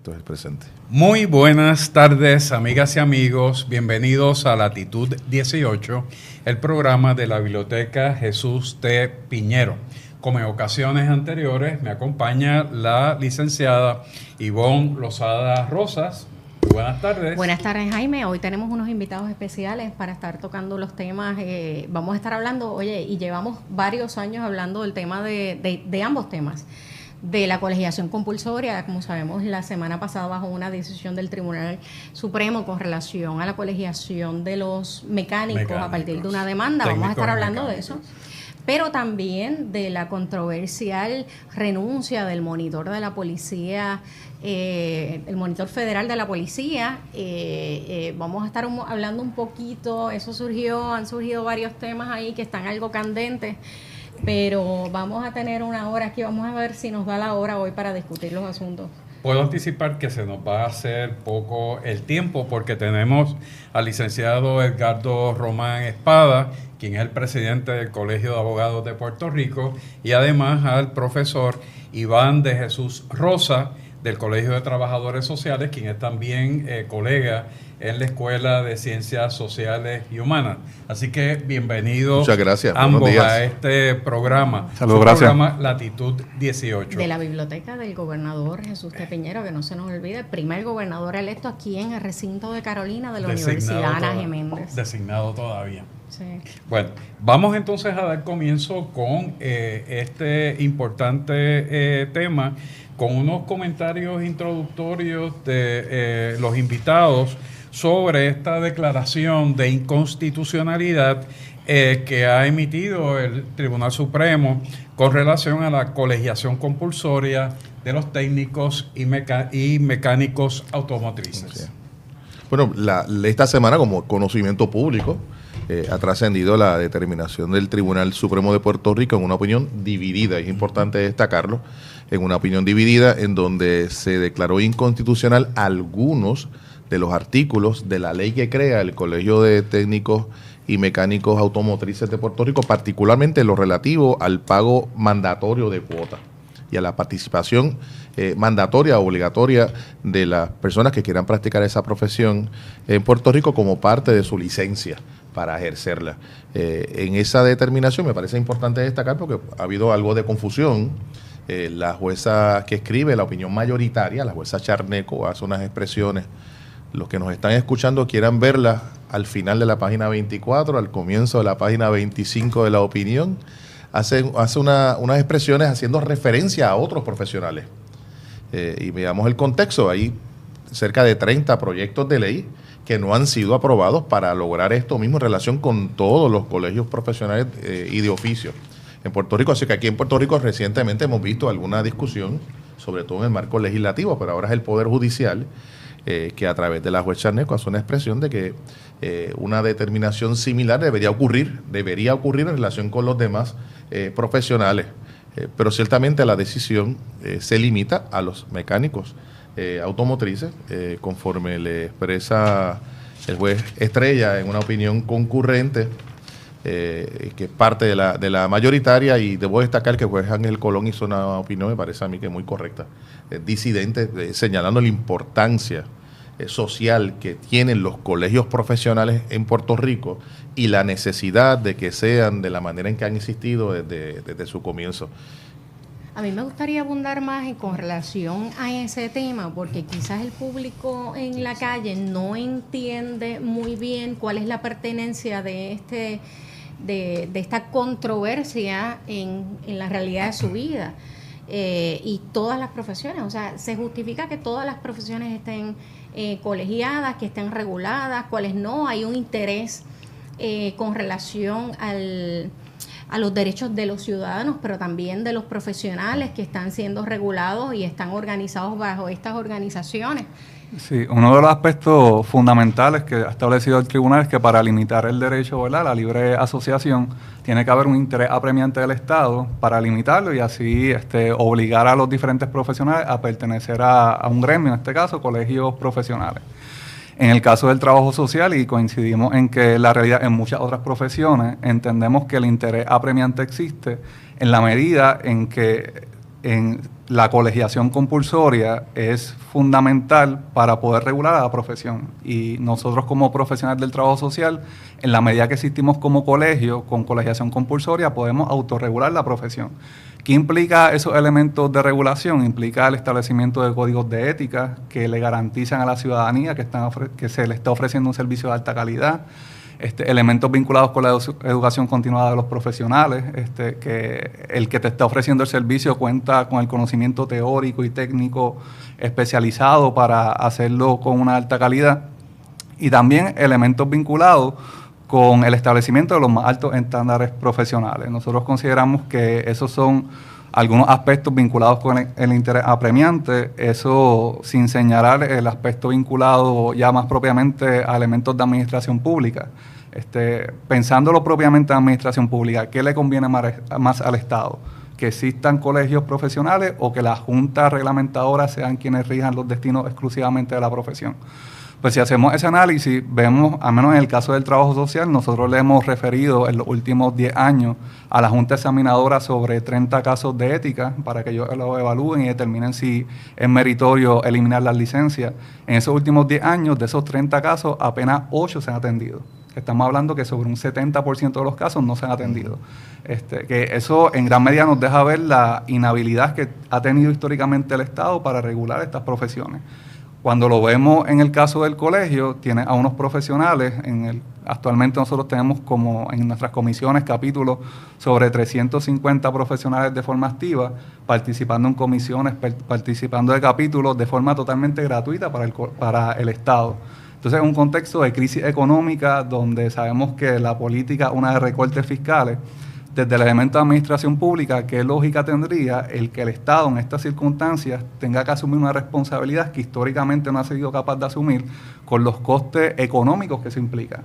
esto es el presente. Muy buenas tardes, amigas y amigos. Bienvenidos a Latitud 18, el programa de la Biblioteca Jesús T. Piñero. Como en ocasiones anteriores, me acompaña la licenciada Ivonne Lozada Rosas. Muy buenas tardes. Buenas tardes, Jaime. Hoy tenemos unos invitados especiales para estar tocando los temas. Vamos a estar hablando, y llevamos varios años hablando del tema de ambos temas. De la colegiación compulsoria, como sabemos, la semana pasada bajo una decisión del Tribunal Supremo con relación a la colegiación de los mecánicos a partir de una demanda. Vamos a estar hablando de eso. Pero también de la controversial renuncia del monitor de la policía, el monitor federal de la policía. Vamos a estar hablando un poquito, han surgido varios temas ahí que están algo candentes, pero vamos a tener una hora aquí, vamos a ver si nos da la hora hoy para discutir los asuntos. Puedo anticipar que se nos va a hacer poco el tiempo porque tenemos al licenciado Edgardo Román Espada, quien es el presidente del Colegio de Abogados de Puerto Rico, y además al profesor Iván de Jesús Rosa, del Colegio de Trabajadores Sociales, quien es también colega en la Escuela de Ciencias Sociales y Humanas. Así que bienvenidos. Muchas gracias. Ambos a este programa. Saludos, gracias. Programa Latitud 18. De la biblioteca del gobernador Jesús T. Piñero, que no se nos olvide, el primer gobernador electo aquí en el recinto de Carolina de la Universidad Ana Jiménez. Designado todavía. Sí. Bueno, vamos entonces a dar comienzo con este importante tema, con unos comentarios introductorios de los invitados sobre esta declaración de inconstitucionalidad que ha emitido el Tribunal Supremo con relación a la colegiación compulsoria de los técnicos y mecánicos automotrices. Sí. Bueno, esta semana, como conocimiento público, ha trascendido la determinación del Tribunal Supremo de Puerto Rico en una opinión dividida. Es importante destacarlo, en una opinión dividida en donde se declaró inconstitucional algunos de los artículos de la ley que crea el Colegio de Técnicos y Mecánicos Automotrices de Puerto Rico, particularmente lo relativo al pago mandatorio de cuotas y a la participación mandatoria, obligatoria de las personas que quieran practicar esa profesión en Puerto Rico como parte de su licencia para ejercerla. En esa determinación me parece importante destacar porque ha habido algo de confusión. La jueza que escribe la opinión mayoritaria, la jueza Charneco, hace unas expresiones. Los que nos están escuchando quieran verlas al final de la página 24, al comienzo de la página 25 de la opinión, hace unas expresiones haciendo referencia a otros profesionales. Y veamos el contexto. Hay cerca de 30 proyectos de ley que no han sido aprobados para lograr esto mismo en relación con todos los colegios profesionales y de oficio en Puerto Rico. Así que aquí en Puerto Rico recientemente hemos visto alguna discusión, sobre todo en el marco legislativo, pero ahora es el Poder Judicial que a través de la juez Charneco hace una expresión de que una determinación similar debería ocurrir en relación con los demás profesionales. Pero ciertamente la decisión se limita a los mecánicos automotrices, conforme le expresa el juez Estrella en una opinión concurrente, que es parte de la mayoritaria, y debo destacar que el juez Ángel Colón hizo una opinión, me parece a mí que muy correcta, disidente, señalando la importancia social que tienen los colegios profesionales en Puerto Rico y la necesidad de que sean de la manera en que han existido desde su comienzo. A mí me gustaría abundar más con relación a ese tema, porque quizás el público en la calle no entiende muy bien cuál es la pertenencia de esta controversia en la realidad de su vida. Y todas las profesiones, o sea, se justifica que todas las profesiones estén colegiadas, que estén reguladas, cuáles no. Hay un interés con relación a los derechos de los ciudadanos, pero también de los profesionales que están siendo regulados y están organizados bajo estas organizaciones. Sí, uno de los aspectos fundamentales que ha establecido el tribunal es que para limitar el derecho, ¿verdad?, a la libre asociación, tiene que haber un interés apremiante del Estado para limitarlo y así obligar a los diferentes profesionales a pertenecer a un gremio, en este caso, colegios profesionales. En el caso del trabajo social, y coincidimos en que la realidad en muchas otras profesiones, entendemos que el interés apremiante existe en la medida en que la colegiación compulsoria es fundamental para poder regular a la profesión. Y nosotros como profesionales del trabajo social, en la medida que existimos como colegio, con colegiación compulsoria, podemos autorregular la profesión. ¿Qué implica esos elementos de regulación? Implica el establecimiento de códigos de ética que le garantizan a la ciudadanía que se le está ofreciendo un servicio de alta calidad. Elementos vinculados con la educación continuada de los profesionales, que el que te está ofreciendo el servicio cuenta con el conocimiento teórico y técnico especializado para hacerlo con una alta calidad, y también elementos vinculados con el establecimiento de los más altos estándares profesionales. Nosotros consideramos que esos son algunos aspectos vinculados con el interés apremiante, eso sin señalar el aspecto vinculado ya más propiamente a elementos de administración pública. Pensándolo propiamente en administración pública, ¿qué le conviene más al Estado? ¿Que existan colegios profesionales o que las juntas reglamentadoras sean quienes rijan los destinos exclusivamente de la profesión? Pues si hacemos ese análisis, vemos, al menos en el caso del trabajo social, nosotros le hemos referido en los últimos 10 años a la Junta Examinadora sobre 30 casos de ética para que ellos lo evalúen y determinen si es meritorio eliminar las licencias. En esos últimos 10 años, de esos 30 casos, apenas 8 se han atendido. Estamos hablando que sobre un 70% de los casos no se han atendido. Que eso en gran medida nos deja ver la inhabilidad que ha tenido históricamente el Estado para regular estas profesiones. Cuando lo vemos en el caso del colegio, tiene a unos profesionales, actualmente nosotros tenemos como en nuestras comisiones capítulos sobre 350 profesionales de forma activa, participando en comisiones, participando de capítulos de forma totalmente gratuita para el Estado. Entonces, en un contexto de crisis económica donde sabemos que la política, una de recortes fiscales, desde el elemento de administración pública, ¿qué lógica tendría el que el Estado en estas circunstancias tenga que asumir una responsabilidad que históricamente no ha sido capaz de asumir con los costes económicos que se implica?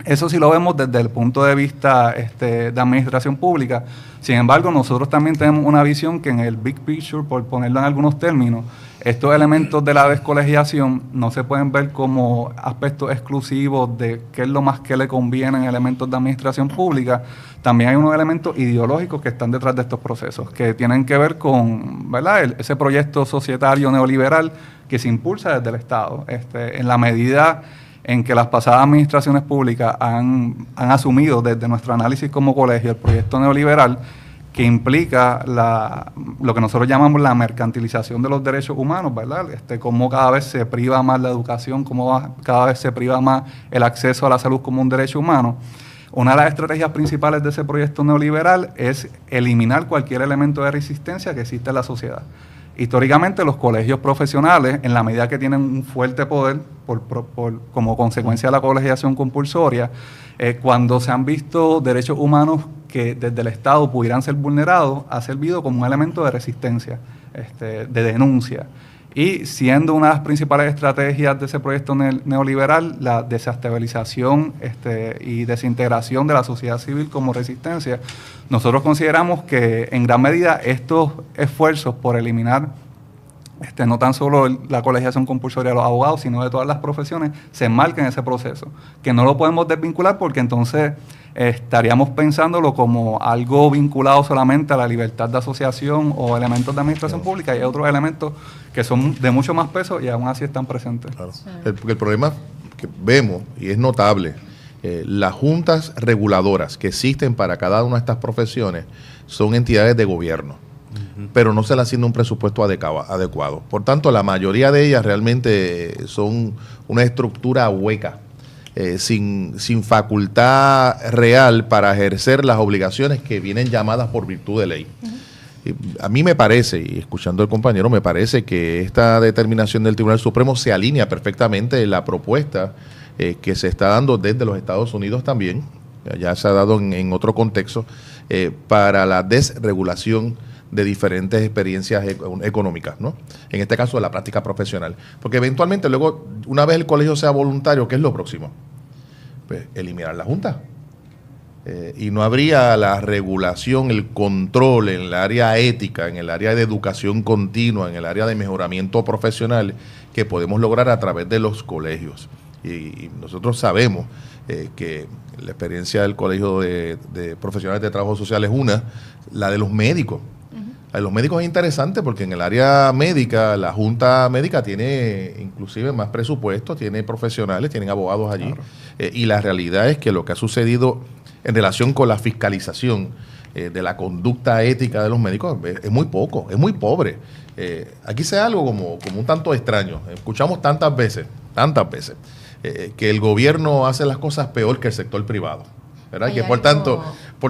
Eso sí lo vemos desde el punto de vista de administración pública. Sin embargo, nosotros también tenemos una visión que en el big picture, por ponerlo en algunos términos, estos elementos de la descolegiación no se pueden ver como aspectos exclusivos de qué es lo más que le conviene en elementos de administración pública. También hay unos elementos ideológicos que están detrás de estos procesos, que tienen que ver con, ¿verdad?, ese proyecto societario neoliberal que se impulsa desde el Estado. En la medida en que las pasadas administraciones públicas han asumido desde nuestro análisis como colegio el proyecto neoliberal, que implica lo que nosotros llamamos la mercantilización de los derechos humanos, ¿verdad? Cómo cada vez se priva más la educación, cómo cada vez se priva más el acceso a la salud como un derecho humano. Una de las estrategias principales de ese proyecto neoliberal es eliminar cualquier elemento de resistencia que existe en la sociedad. Históricamente, los colegios profesionales, en la medida que tienen un fuerte poder como consecuencia de la colegiación compulsoria, cuando se han visto derechos humanos que desde el Estado pudieran ser vulnerados, ha servido como un elemento de resistencia, de denuncia. Y siendo una de las principales estrategias de ese proyecto neoliberal la desestabilización y desintegración de la sociedad civil como resistencia, nosotros consideramos que en gran medida estos esfuerzos por eliminar no tan solo la colegiación compulsoria de los abogados, sino de todas las profesiones, se enmarcan en ese proceso, que no lo podemos desvincular porque entonces estaríamos pensándolo como algo vinculado solamente a la libertad de asociación o elementos de administración pública, y hay otros elementos que son de mucho más peso y aún así están presentes. Claro. El problema que vemos, y es notable, las juntas reguladoras que existen para cada una de estas profesiones son entidades de gobierno, pero no se le asigna un presupuesto adecuado. Por tanto, la mayoría de ellas realmente son una estructura hueca, sin facultad real para ejercer las obligaciones que vienen llamadas por virtud de ley. A mí me parece, y escuchando al compañero, me parece que esta determinación del Tribunal Supremo se alinea perfectamente en la propuesta que se está dando desde los Estados Unidos también, ya se ha dado en otro contexto, para la desregulación de diferentes experiencias económicas, ¿no? En este caso, de la práctica profesional. Porque eventualmente, luego, una vez el colegio sea voluntario, ¿qué es lo próximo? Pues eliminar la junta. Y no habría la regulación, el control en el área ética, en el área de educación continua, en el área de mejoramiento profesional que podemos lograr a través de los colegios. Y nosotros sabemos que la experiencia del Colegio de Profesionales de Trabajo Social es la de los médicos. los médicos es interesante porque en el área médica, la Junta Médica tiene inclusive más presupuesto, tiene profesionales, tienen abogados allí. Claro. Y la realidad es que lo que ha sucedido en relación con la fiscalización de la conducta ética de los médicos es muy poco, es muy pobre. Aquí se da algo como un tanto extraño. Escuchamos tantas veces, que el gobierno hace las cosas peor que el sector privado. ¿Verdad? Que por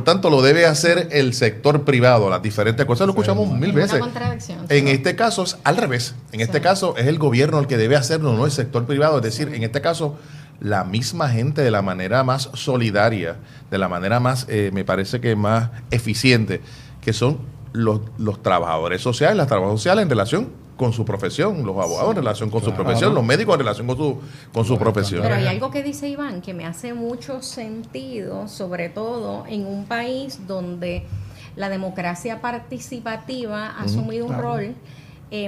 tanto lo debe hacer el sector privado, las diferentes cosas, lo escuchamos mil veces. En este caso es al revés. En este caso es el gobierno el que debe hacerlo, no el sector privado. Es decir, en este caso, la misma gente de la manera más solidaria, de la manera más, me parece que más eficiente, que son los trabajadores sociales, las trabajadoras sociales en relación con su profesión, los abogados en relación con su profesión, los médicos en relación con su profesión. Pero hay algo que dice Iván que me hace mucho sentido, sobre todo en un país donde la democracia participativa ha asumido un rol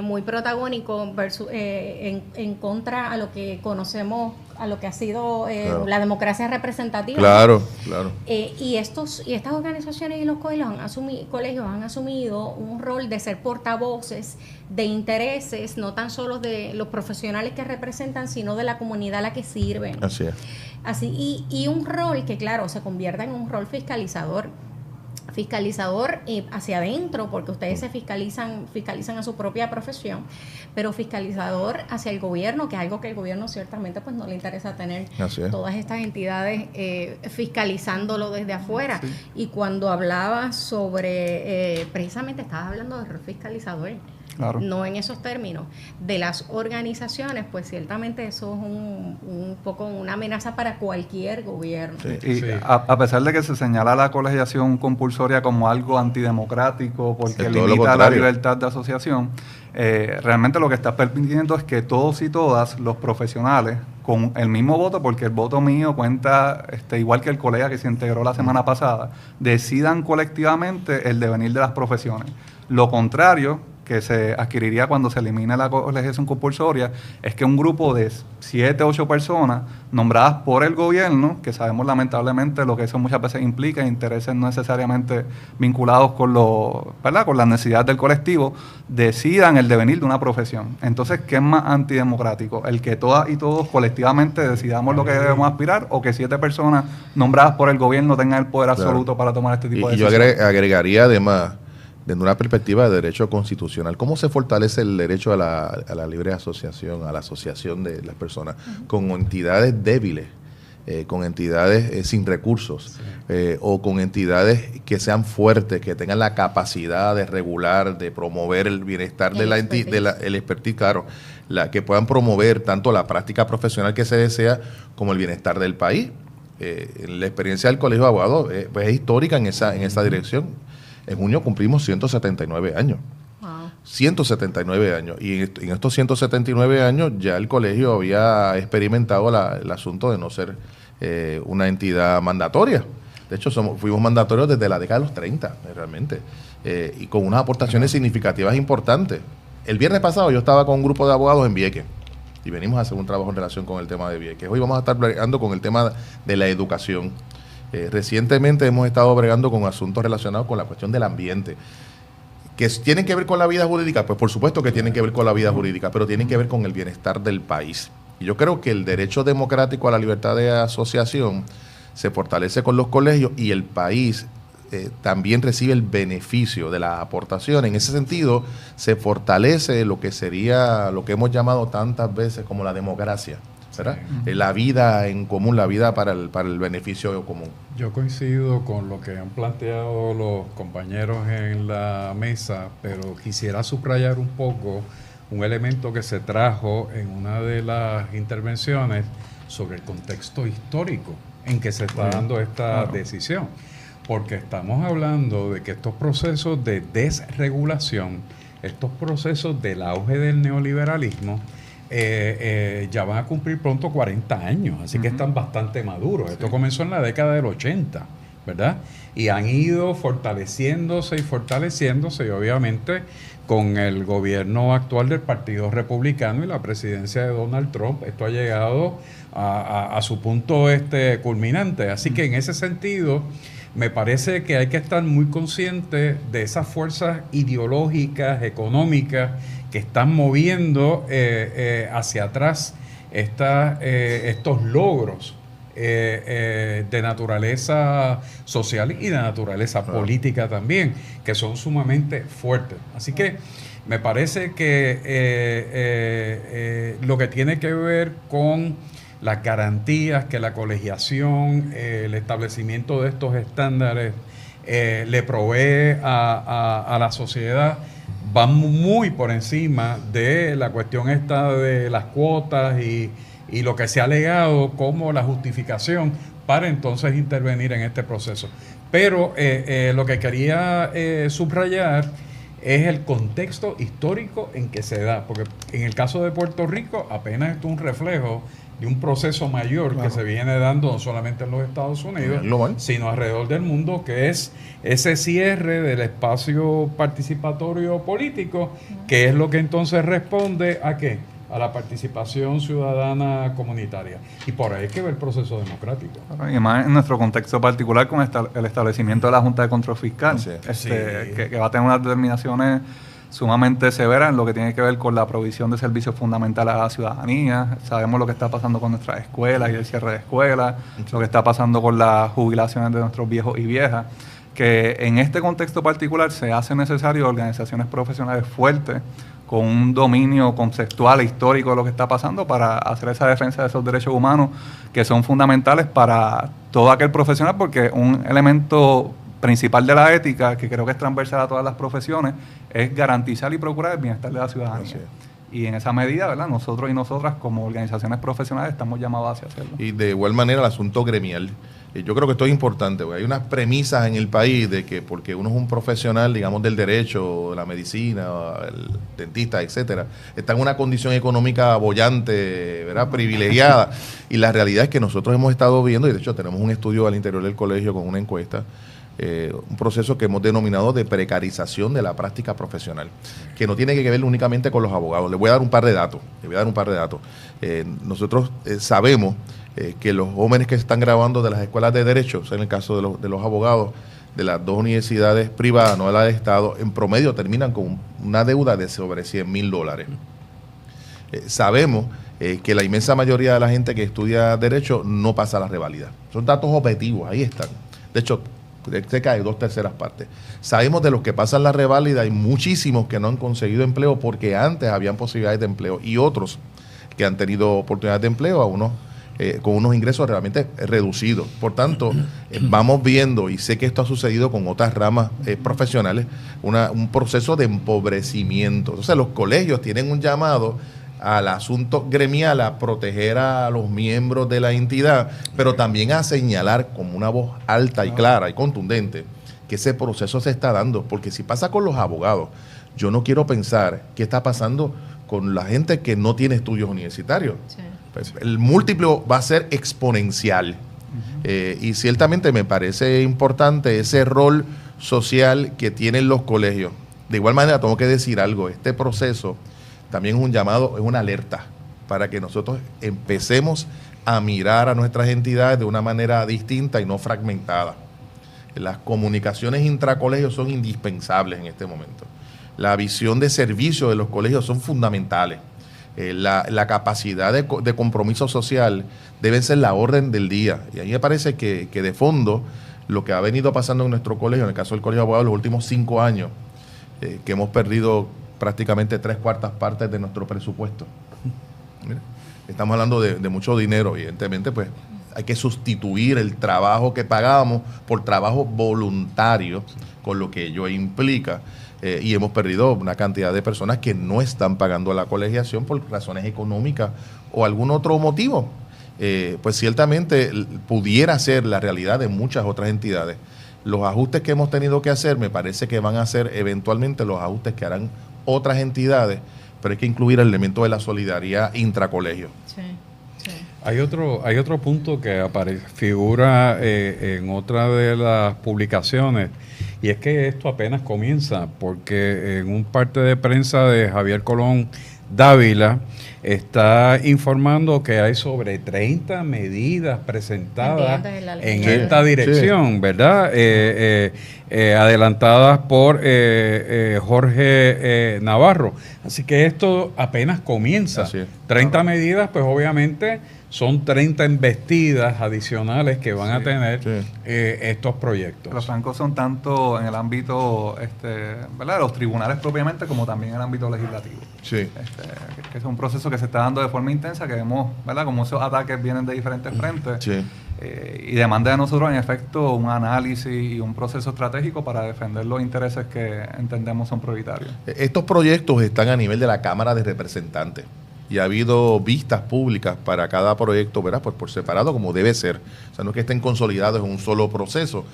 muy protagónico versus, en contra a lo que conocemos, a lo que ha sido la democracia representativa. Claro. Y estas organizaciones y los colegios han asumido un rol de ser portavoces de intereses, no tan solo de los profesionales que representan, sino de la comunidad a la que sirven. Así es. Y un rol que, claro, se convierta en un rol fiscalizador hacia adentro, porque ustedes se fiscalizan a su propia profesión, pero fiscalizador hacia el gobierno, que es algo que el gobierno ciertamente pues no le interesa tener todas estas entidades fiscalizándolo desde afuera. Sí. Y cuando hablaba sobre, precisamente estabas hablando de rol fiscalizador. Claro. No en esos términos. De las organizaciones, pues ciertamente eso es un poco una amenaza para cualquier gobierno. Sí. Y a pesar de que se señala la colegiación compulsoria como algo antidemocrático porque limita la libertad de asociación, realmente lo que está permitiendo es que todos y todas los profesionales, con el mismo voto, porque el voto mío cuenta igual que el colega que se integró la semana pasada, decidan colectivamente el devenir de las profesiones. Lo contrario que se adquiriría cuando se elimina la colegiación compulsoria es que un grupo de 7 o 8 personas nombradas por el gobierno, que sabemos lamentablemente lo que eso muchas veces implica, intereses no necesariamente vinculados con con las necesidades del colectivo, decidan el devenir de una profesión. Entonces, ¿qué es más antidemocrático? ¿El que todas y todos colectivamente decidamos lo que debemos aspirar, o que 7 personas nombradas por el gobierno tengan el poder absoluto para tomar este tipo de decisiones? Y yo agregaría además, desde una perspectiva de derecho constitucional, ¿cómo se fortalece el derecho a la libre asociación, a la asociación de las personas con entidades débiles, con entidades sin recursos, o con entidades que sean fuertes, que tengan la capacidad de regular, de promover el bienestar de la entidad, el expertise, claro, que puedan promover tanto la práctica profesional que se desea como el bienestar del país? La experiencia del Colegio de Abogados pues es histórica en esa dirección. En junio cumplimos 179 años. Wow. 179 años. Y en estos 179 años ya el colegio había experimentado el asunto de no ser una entidad mandatoria. De hecho, fuimos mandatorios desde la década de los 30, realmente. Y con unas aportaciones significativas importantes. El viernes pasado yo estaba con un grupo de abogados en Vieques. Y venimos a hacer un trabajo en relación con el tema de Vieques. Hoy vamos a estar bregando con el tema de la educación. Recientemente hemos estado bregando con asuntos relacionados con la cuestión del ambiente, que tienen que ver con la vida jurídica. Pues por supuesto que tienen que ver con la vida jurídica, pero tienen que ver con el bienestar del país. Y yo creo que el derecho democrático a la libertad de asociación se fortalece con los colegios, y el país también recibe el beneficio de la aportación. En ese sentido, se fortalece lo que sería lo que hemos llamado tantas veces como la democracia, ¿verdad? La vida en común, la vida para el beneficio común. Yo coincido con lo que han planteado los compañeros en la mesa, pero quisiera subrayar un poco un elemento que se trajo en una de las intervenciones sobre el contexto histórico en que se está dando esta decisión. Porque estamos hablando de que estos procesos de desregulación, estos procesos del auge del neoliberalismo, ya van a cumplir pronto 40 años, así que están bastante maduros. Esto comenzó en la década del 80, ¿verdad? Y han ido fortaleciéndose y obviamente con el gobierno actual del Partido Republicano y la presidencia de Donald Trump, esto ha llegado a su punto culminante. Así que en ese sentido, me parece que hay que estar muy consciente de esas fuerzas ideológicas, económicas, que están moviendo hacia atrás estos logros de naturaleza social y de naturaleza política también, que son sumamente fuertes. Así que me parece que lo que tiene que ver con las garantías que la colegiación, el establecimiento de estos estándares le provee a la sociedad, va muy por encima de la cuestión esta de las cuotas y lo que se ha alegado como la justificación para entonces intervenir en este proceso. Pero lo que quería subrayar es el contexto histórico en que se da, porque en el caso de Puerto Rico apenas es un reflejo de un proceso mayor que se viene dando no solamente en los Estados Unidos, sino alrededor del mundo, que es ese cierre del espacio participatorio político, que es lo que entonces responde ¿a qué? A la participación ciudadana comunitaria. Y por ahí hay que ver el proceso democrático. Y más en nuestro contexto particular con el establecimiento de la Junta de Control Fiscal, que va a tener unas determinaciones sumamente severas en lo que tiene que ver con la provisión de servicios fundamentales a la ciudadanía. Sabemos lo que está pasando con nuestras escuelas y el cierre de escuelas, lo que está pasando con las jubilaciones de nuestros viejos y viejas, que en este contexto particular se hace necesario organizaciones profesionales fuertes con un dominio conceptual e histórico de lo que está pasando para hacer esa defensa de esos derechos humanos que son fundamentales para todo aquel profesional, porque un elemento principal de la ética, que creo que es transversal a todas las profesiones, es garantizar y procurar el bienestar de la ciudadanía. Y en esa medida, ¿verdad?, nosotros y nosotras como organizaciones profesionales estamos llamados hacia hacerlo. Y de igual manera el asunto gremial. Yo creo que esto es importante, porque hay unas premisas en el país de que porque uno es un profesional, digamos, del derecho, de la medicina, el dentista, etcétera, está en una condición económica boyante, ¿verdad?, privilegiada. Y la realidad es que nosotros hemos estado viendo, y de hecho tenemos un estudio al interior del colegio con una encuesta, un proceso que hemos denominado de precarización de la práctica profesional, que no tiene que ver únicamente con los abogados. Les voy a dar un par de datos. Nosotros sabemos que los jóvenes que están graduando de las escuelas de derecho, en el caso de los abogados de las dos universidades privadas, no de la del Estado, en promedio terminan con una deuda de sobre $100,000. Sabemos que la inmensa mayoría de la gente que estudia derecho no pasa la reválida. Son datos objetivos, ahí están. De hecho, cerca de 2/3 partes. Sabemos de los que pasan la reválida, hay muchísimos que no han conseguido empleo porque antes habían posibilidades de empleo, y otros que han tenido oportunidades de empleo a unos con unos ingresos realmente reducidos. Por tanto, vamos viendo, y sé que esto ha sucedido con otras ramas profesionales, un proceso de empobrecimiento. Entonces, los colegios tienen un llamado al asunto gremial, a proteger a los miembros de la entidad, pero también a señalar como una voz alta y clara y contundente que ese proceso se está dando, porque si pasa con los abogados, yo no quiero pensar qué está pasando con la gente que no tiene estudios universitarios. Sí. Pues el múltiplo va a ser exponencial. Y ciertamente me parece importante ese rol social que tienen los colegios. De igual manera, tengo que decir algo, este proceso también es un llamado, es una alerta para que nosotros empecemos a mirar a nuestras entidades de una manera distinta y no fragmentada. Las comunicaciones intracolegios son indispensables en este momento. La visión de servicio de los colegios son fundamentales. La capacidad de compromiso social debe ser la orden del día. Y a mí me parece que de fondo lo que ha venido pasando en nuestro colegio, en el caso del Colegio de Abogados, los últimos 5 años, que hemos perdido prácticamente 3/4 partes de nuestro presupuesto. Mira, estamos hablando de mucho dinero, evidentemente, pues hay que sustituir el trabajo que pagamos por trabajo voluntario, con lo que ello implica. Y hemos perdido una cantidad de personas que no están pagando la colegiación por razones económicas o algún otro motivo. Pues ciertamente pudiera ser la realidad de muchas otras entidades. Los ajustes que hemos tenido que hacer me parece que van a ser eventualmente los ajustes que harán otras entidades, pero hay que incluir el elemento de la solidaridad intracolegio. Sí. Hay otro punto que figura en otra de las publicaciones, y es que esto apenas comienza, porque en un parte de prensa de Javier Colón Dávila está informando que hay sobre 30 medidas presentadas en esta dirección, ¿verdad? Adelantadas por Jorge Navarro. Así que esto apenas comienza. 30 medidas, pues obviamente son 30 embestidas adicionales que van a tener estos proyectos. Los francos son tanto en el ámbito, ¿verdad?, de los tribunales propiamente, como también en el ámbito legislativo. Sí. Que es un proceso que se está dando de forma intensa, que vemos, ¿verdad?, como esos ataques vienen de diferentes frentes. Sí. Y demanda de nosotros, en efecto, un análisis y un proceso estratégico para defender los intereses que entendemos son prioritarios. Estos proyectos están a nivel de la Cámara de Representantes y ha habido vistas públicas para cada proyecto, ¿verdad?, pues por separado, como debe ser. O sea, no es que estén consolidados en un solo proceso,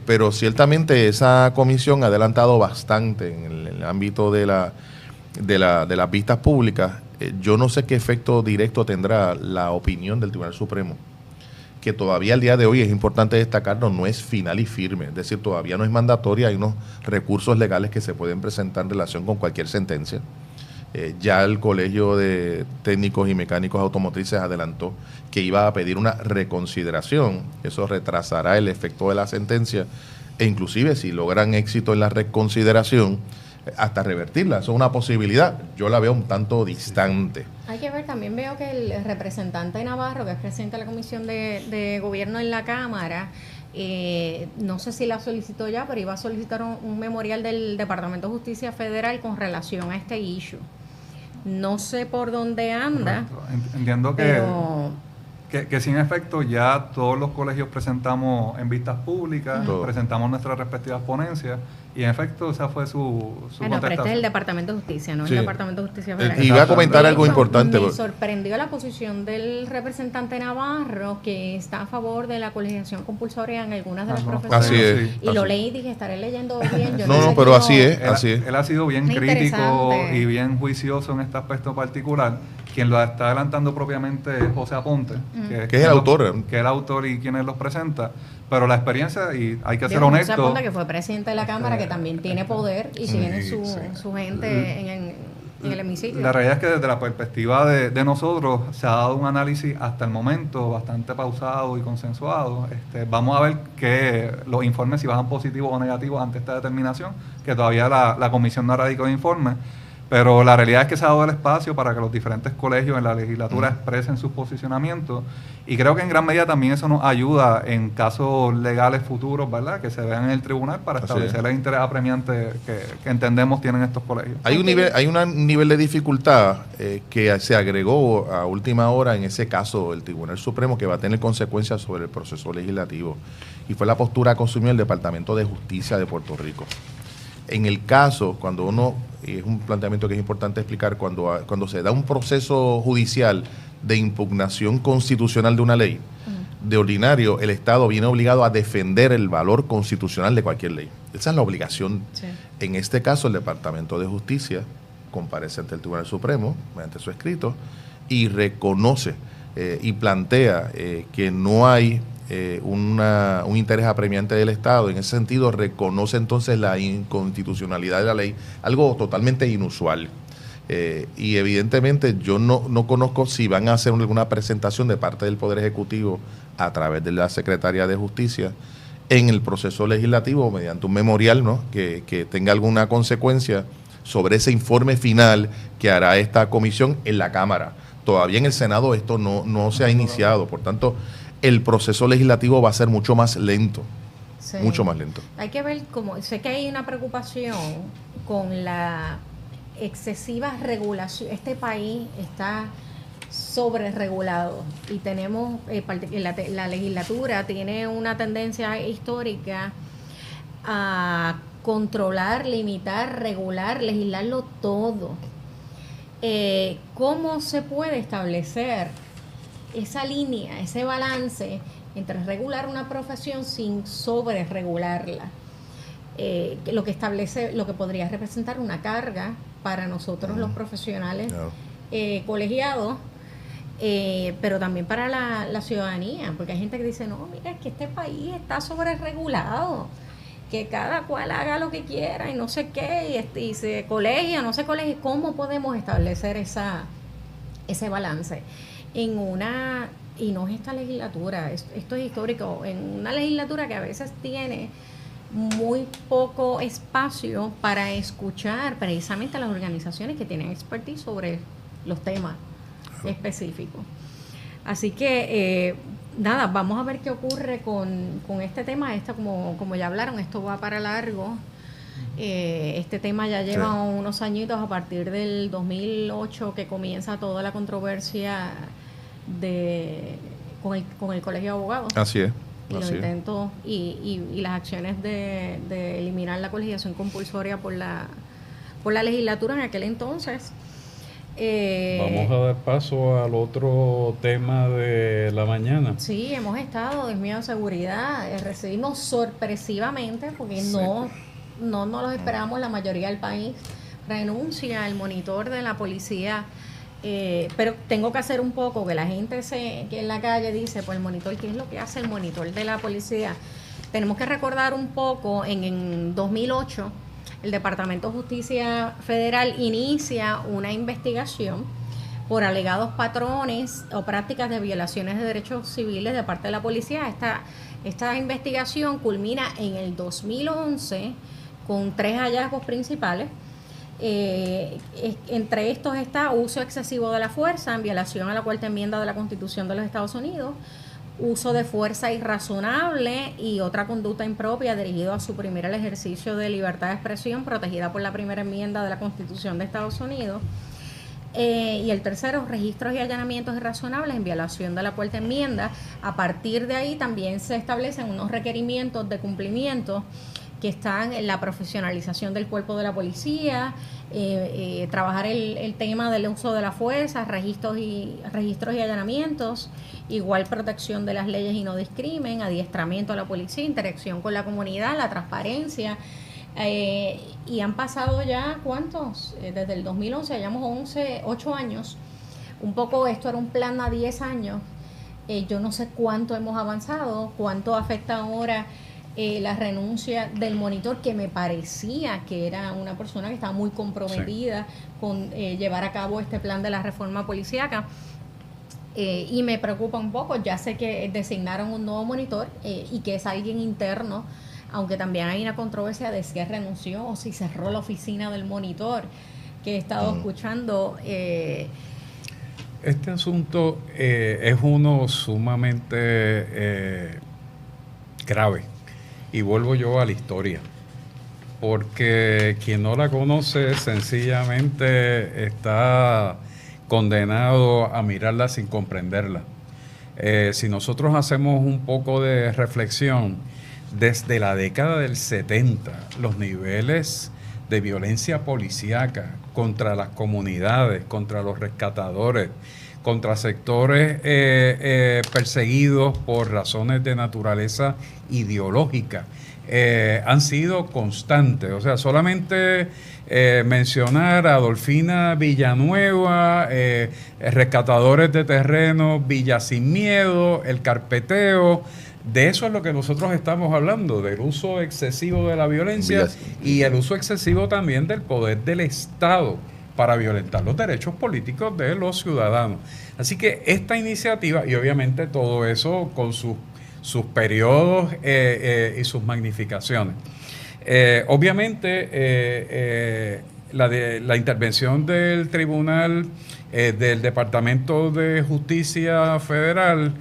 pero ciertamente esa comisión ha adelantado bastante en el ámbito de las vistas públicas. Yo no sé qué efecto directo tendrá la opinión del Tribunal Supremo, que todavía al día de hoy, es importante destacarlo, no es final y firme, es decir, todavía no es mandatoria, hay unos recursos legales que se pueden presentar en relación con cualquier sentencia. Ya el Colegio de Técnicos y Mecánicos Automotrices adelantó que iba a pedir una reconsideración, eso retrasará el efecto de la sentencia e inclusive si logran éxito en la reconsideración, hasta revertirla. Eso es una posibilidad. Yo la veo un tanto distante. Hay que ver, también veo que el representante Navarro, que es presidente de la Comisión de Gobierno en la Cámara, no sé si la solicitó ya, pero iba a solicitar un memorial del Departamento de Justicia Federal con relación a este issue. No sé por dónde anda. Correcto. Entiendo que sin efecto ya todos los colegios presentamos en vistas públicas, presentamos nuestras respectivas ponencias y en efecto esa fue su contestación. Pero este es el Departamento de Justicia, no el Departamento de Justicia Federal. Y voy a comentar algo importante. Me sorprendió la posición del representante Navarro, que está a favor de la colegiación compulsoria en algunas de las profesiones. Así es. Y lo leí y dije, estaré leyendo bien. Yo no, pero así es. Él ha sido bien crítico y bien juicioso en este aspecto particular. Quien lo está adelantando propiamente es José Aponte, que es el autor. Que es el autor y quien los presenta. Pero la experiencia, y hay que ser honesto. José Aponte, que fue presidente de la Cámara, que también tiene poder y tiene su gente en el hemiciclo. La realidad es que desde la perspectiva de nosotros se ha dado un análisis hasta el momento bastante pausado y consensuado. Vamos a ver que los informes, si bajan positivos o negativos ante esta determinación, que todavía la comisión no ha radicado informes. Pero la realidad es que se ha dado el espacio para que los diferentes colegios en la legislatura expresen sus posicionamientos y creo que en gran medida también eso nos ayuda en casos legales futuros, ¿verdad?, que se vean en el tribunal para establecer el interés apremiante que entendemos tienen estos colegios. Hay un nivel de dificultad que se agregó a última hora en ese caso del Tribunal Supremo que va a tener consecuencias sobre el proceso legislativo y fue la postura que asumió el Departamento de Justicia de Puerto Rico. En el caso, cuando uno, y es un planteamiento que es importante explicar, cuando se da un proceso judicial de impugnación constitucional de una ley, de ordinario el Estado viene obligado a defender el valor constitucional de cualquier ley. Esa es la obligación. Sí. En este caso, el Departamento de Justicia comparece ante el Tribunal Supremo, mediante su escrito, y reconoce y plantea que no hay un interés apremiante del Estado. En ese sentido, reconoce entonces la inconstitucionalidad de la ley, algo totalmente inusual. Y evidentemente yo no conozco si van a hacer alguna presentación de parte del Poder Ejecutivo a través de la Secretaría de Justicia en el proceso legislativo mediante un memorial, ¿no?, que tenga alguna consecuencia sobre ese informe final que hará esta comisión en la Cámara. Todavía en el Senado esto no se ha iniciado, por tanto el proceso legislativo va a ser mucho más lento, mucho más lento. Hay que ver, como sé que hay una preocupación con la excesiva regulación. Este país está sobreregulado y tenemos, la legislatura tiene una tendencia histórica a controlar, limitar, regular, legislarlo todo. ¿Cómo se puede establecer esa línea, ese balance entre regular una profesión sin sobreregularla? Lo que establece, lo que podría representar una carga para nosotros los profesionales colegiados, pero también para la ciudadanía, porque hay gente que dice, no, mira, es que este país está sobreregulado que cada cual haga lo que quiera y no sé qué, y se colegia, no se colegia. ¿Cómo podemos establecer ese balance? Y no es esta legislatura, esto es histórico, en una legislatura que a veces tiene muy poco espacio para escuchar precisamente a las organizaciones que tienen expertise sobre los temas específicos. Así que, nada, vamos a ver qué ocurre con este tema. Como ya hablaron, esto va para largo. Este tema ya lleva unos añitos, a partir del 2008 que comienza toda la controversia con el Colegio de Abogados. Así es. Y los intentos y las acciones de eliminar la colegiación compulsoria por la legislatura en aquel entonces. Vamos a dar paso al otro tema de la mañana. Sí, hemos estado, Dios mío, seguridad. Recibimos sorpresivamente, porque no nos lo esperábamos, la mayoría del país, renuncia el monitor de la policía. Pero tengo que hacer un poco, que la gente que en la calle dice, pues el monitor, ¿qué es lo que hace el monitor de la policía? Tenemos que recordar un poco, en 2008, el Departamento de Justicia Federal inicia una investigación por alegados patrones o prácticas de violaciones de derechos civiles de parte de la policía. Esta investigación culmina en el 2011 con 3 hallazgos principales. Entre estos está uso excesivo de la fuerza en violación a la 4ª enmienda de la Constitución de los Estados Unidos, uso de fuerza irrazonable y otra conducta impropia dirigido a suprimir el ejercicio de libertad de expresión protegida por la 1ª enmienda de la Constitución de Estados Unidos, y el tercero, registros y allanamientos irrazonables en violación de la 4ª enmienda. A partir de ahí también se establecen unos requerimientos de cumplimiento que están en la profesionalización del cuerpo de la policía, trabajar el tema del uso de la fuerza, registros y allanamientos, igual protección de las leyes y no discrimen, adiestramiento a la policía, interacción con la comunidad, la transparencia. Y han pasado ya, ¿cuántos? Desde el 2011, llevamos 8 años. Un poco esto era un plan a 10 años. Yo no sé cuánto hemos avanzado, cuánto afecta ahora la renuncia del monitor, que me parecía que era una persona que estaba muy comprometida con llevar a cabo este plan de la reforma policíaca. Y me preocupa un poco. Ya sé que designaron un nuevo monitor y que es alguien interno, aunque también hay una controversia de si renunció o si cerró la oficina del monitor, que he estado escuchando. Este asunto es uno sumamente grave. Y vuelvo yo a la historia, porque quien no la conoce sencillamente está condenado a mirarla sin comprenderla. Si nosotros hacemos un poco de reflexión, desde la década del 70, los niveles de violencia policíaca contra las comunidades, contra los rescatadores, contra sectores perseguidos por razones de naturaleza ideológica, han sido constantes. O sea, solamente mencionar a Adolfina Villanueva, rescatadores de terrenos, Villa Sin Miedo, el carpeteo. De eso es lo que nosotros estamos hablando, del uso excesivo de la violencia y el uso excesivo también del poder del Estado para violentar los derechos políticos de los ciudadanos. Así que esta iniciativa, y obviamente todo eso con sus periodos y sus magnificaciones. Obviamente la intervención del Tribunal del Departamento de Justicia Federal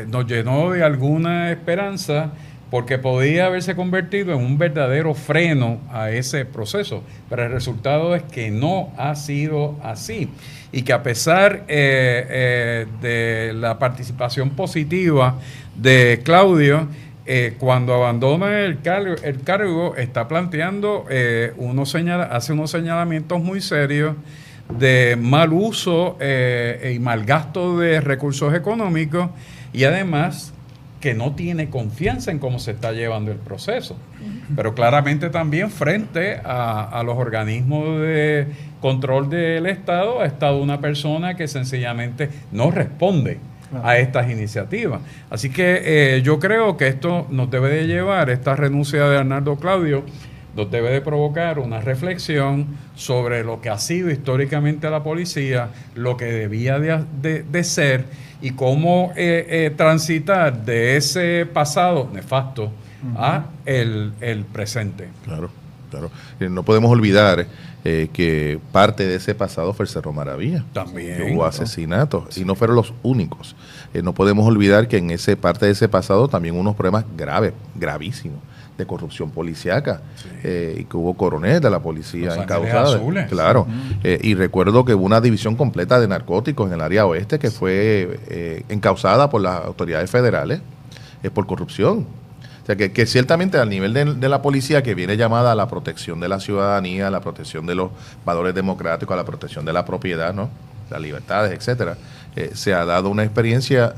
nos llenó de alguna esperanza, porque podía haberse convertido en un verdadero freno a ese proceso, pero el resultado es que no ha sido así, y que a pesar de la participación positiva de Claudio, cuando abandona el cargo está planteando hace unos señalamientos muy serios de mal uso y mal gasto de recursos económicos, y además que no tiene confianza en cómo se está llevando el proceso. Pero claramente también frente a los organismos de control del Estado ha estado una persona que sencillamente no responde a estas iniciativas. Así que yo creo que esto nos debe de llevar, esta renuncia de Arnaldo Claudio, nos debe de provocar una reflexión sobre lo que ha sido históricamente la policía, lo que debía de ser y cómo transitar de ese pasado nefasto a el presente. Claro, claro. No podemos olvidar que parte de ese pasado fue el Cerro Maravilla. También. Que hubo asesinatos y no fueron los únicos. No podemos olvidar que en ese parte de ese pasado también hubo unos problemas graves, gravísimos, de corrupción policíaca, y que hubo coroneles de la policía encausados. Claro. Y recuerdo que hubo una división completa de narcóticos en el área oeste que fue encausada por las autoridades federales por corrupción. O sea, que ciertamente al nivel de la policía, que viene llamada a la protección de la ciudadanía, a la protección de los valores democráticos, a la protección de la propiedad, ¿no? Las libertades, etcétera, se ha dado una experiencia,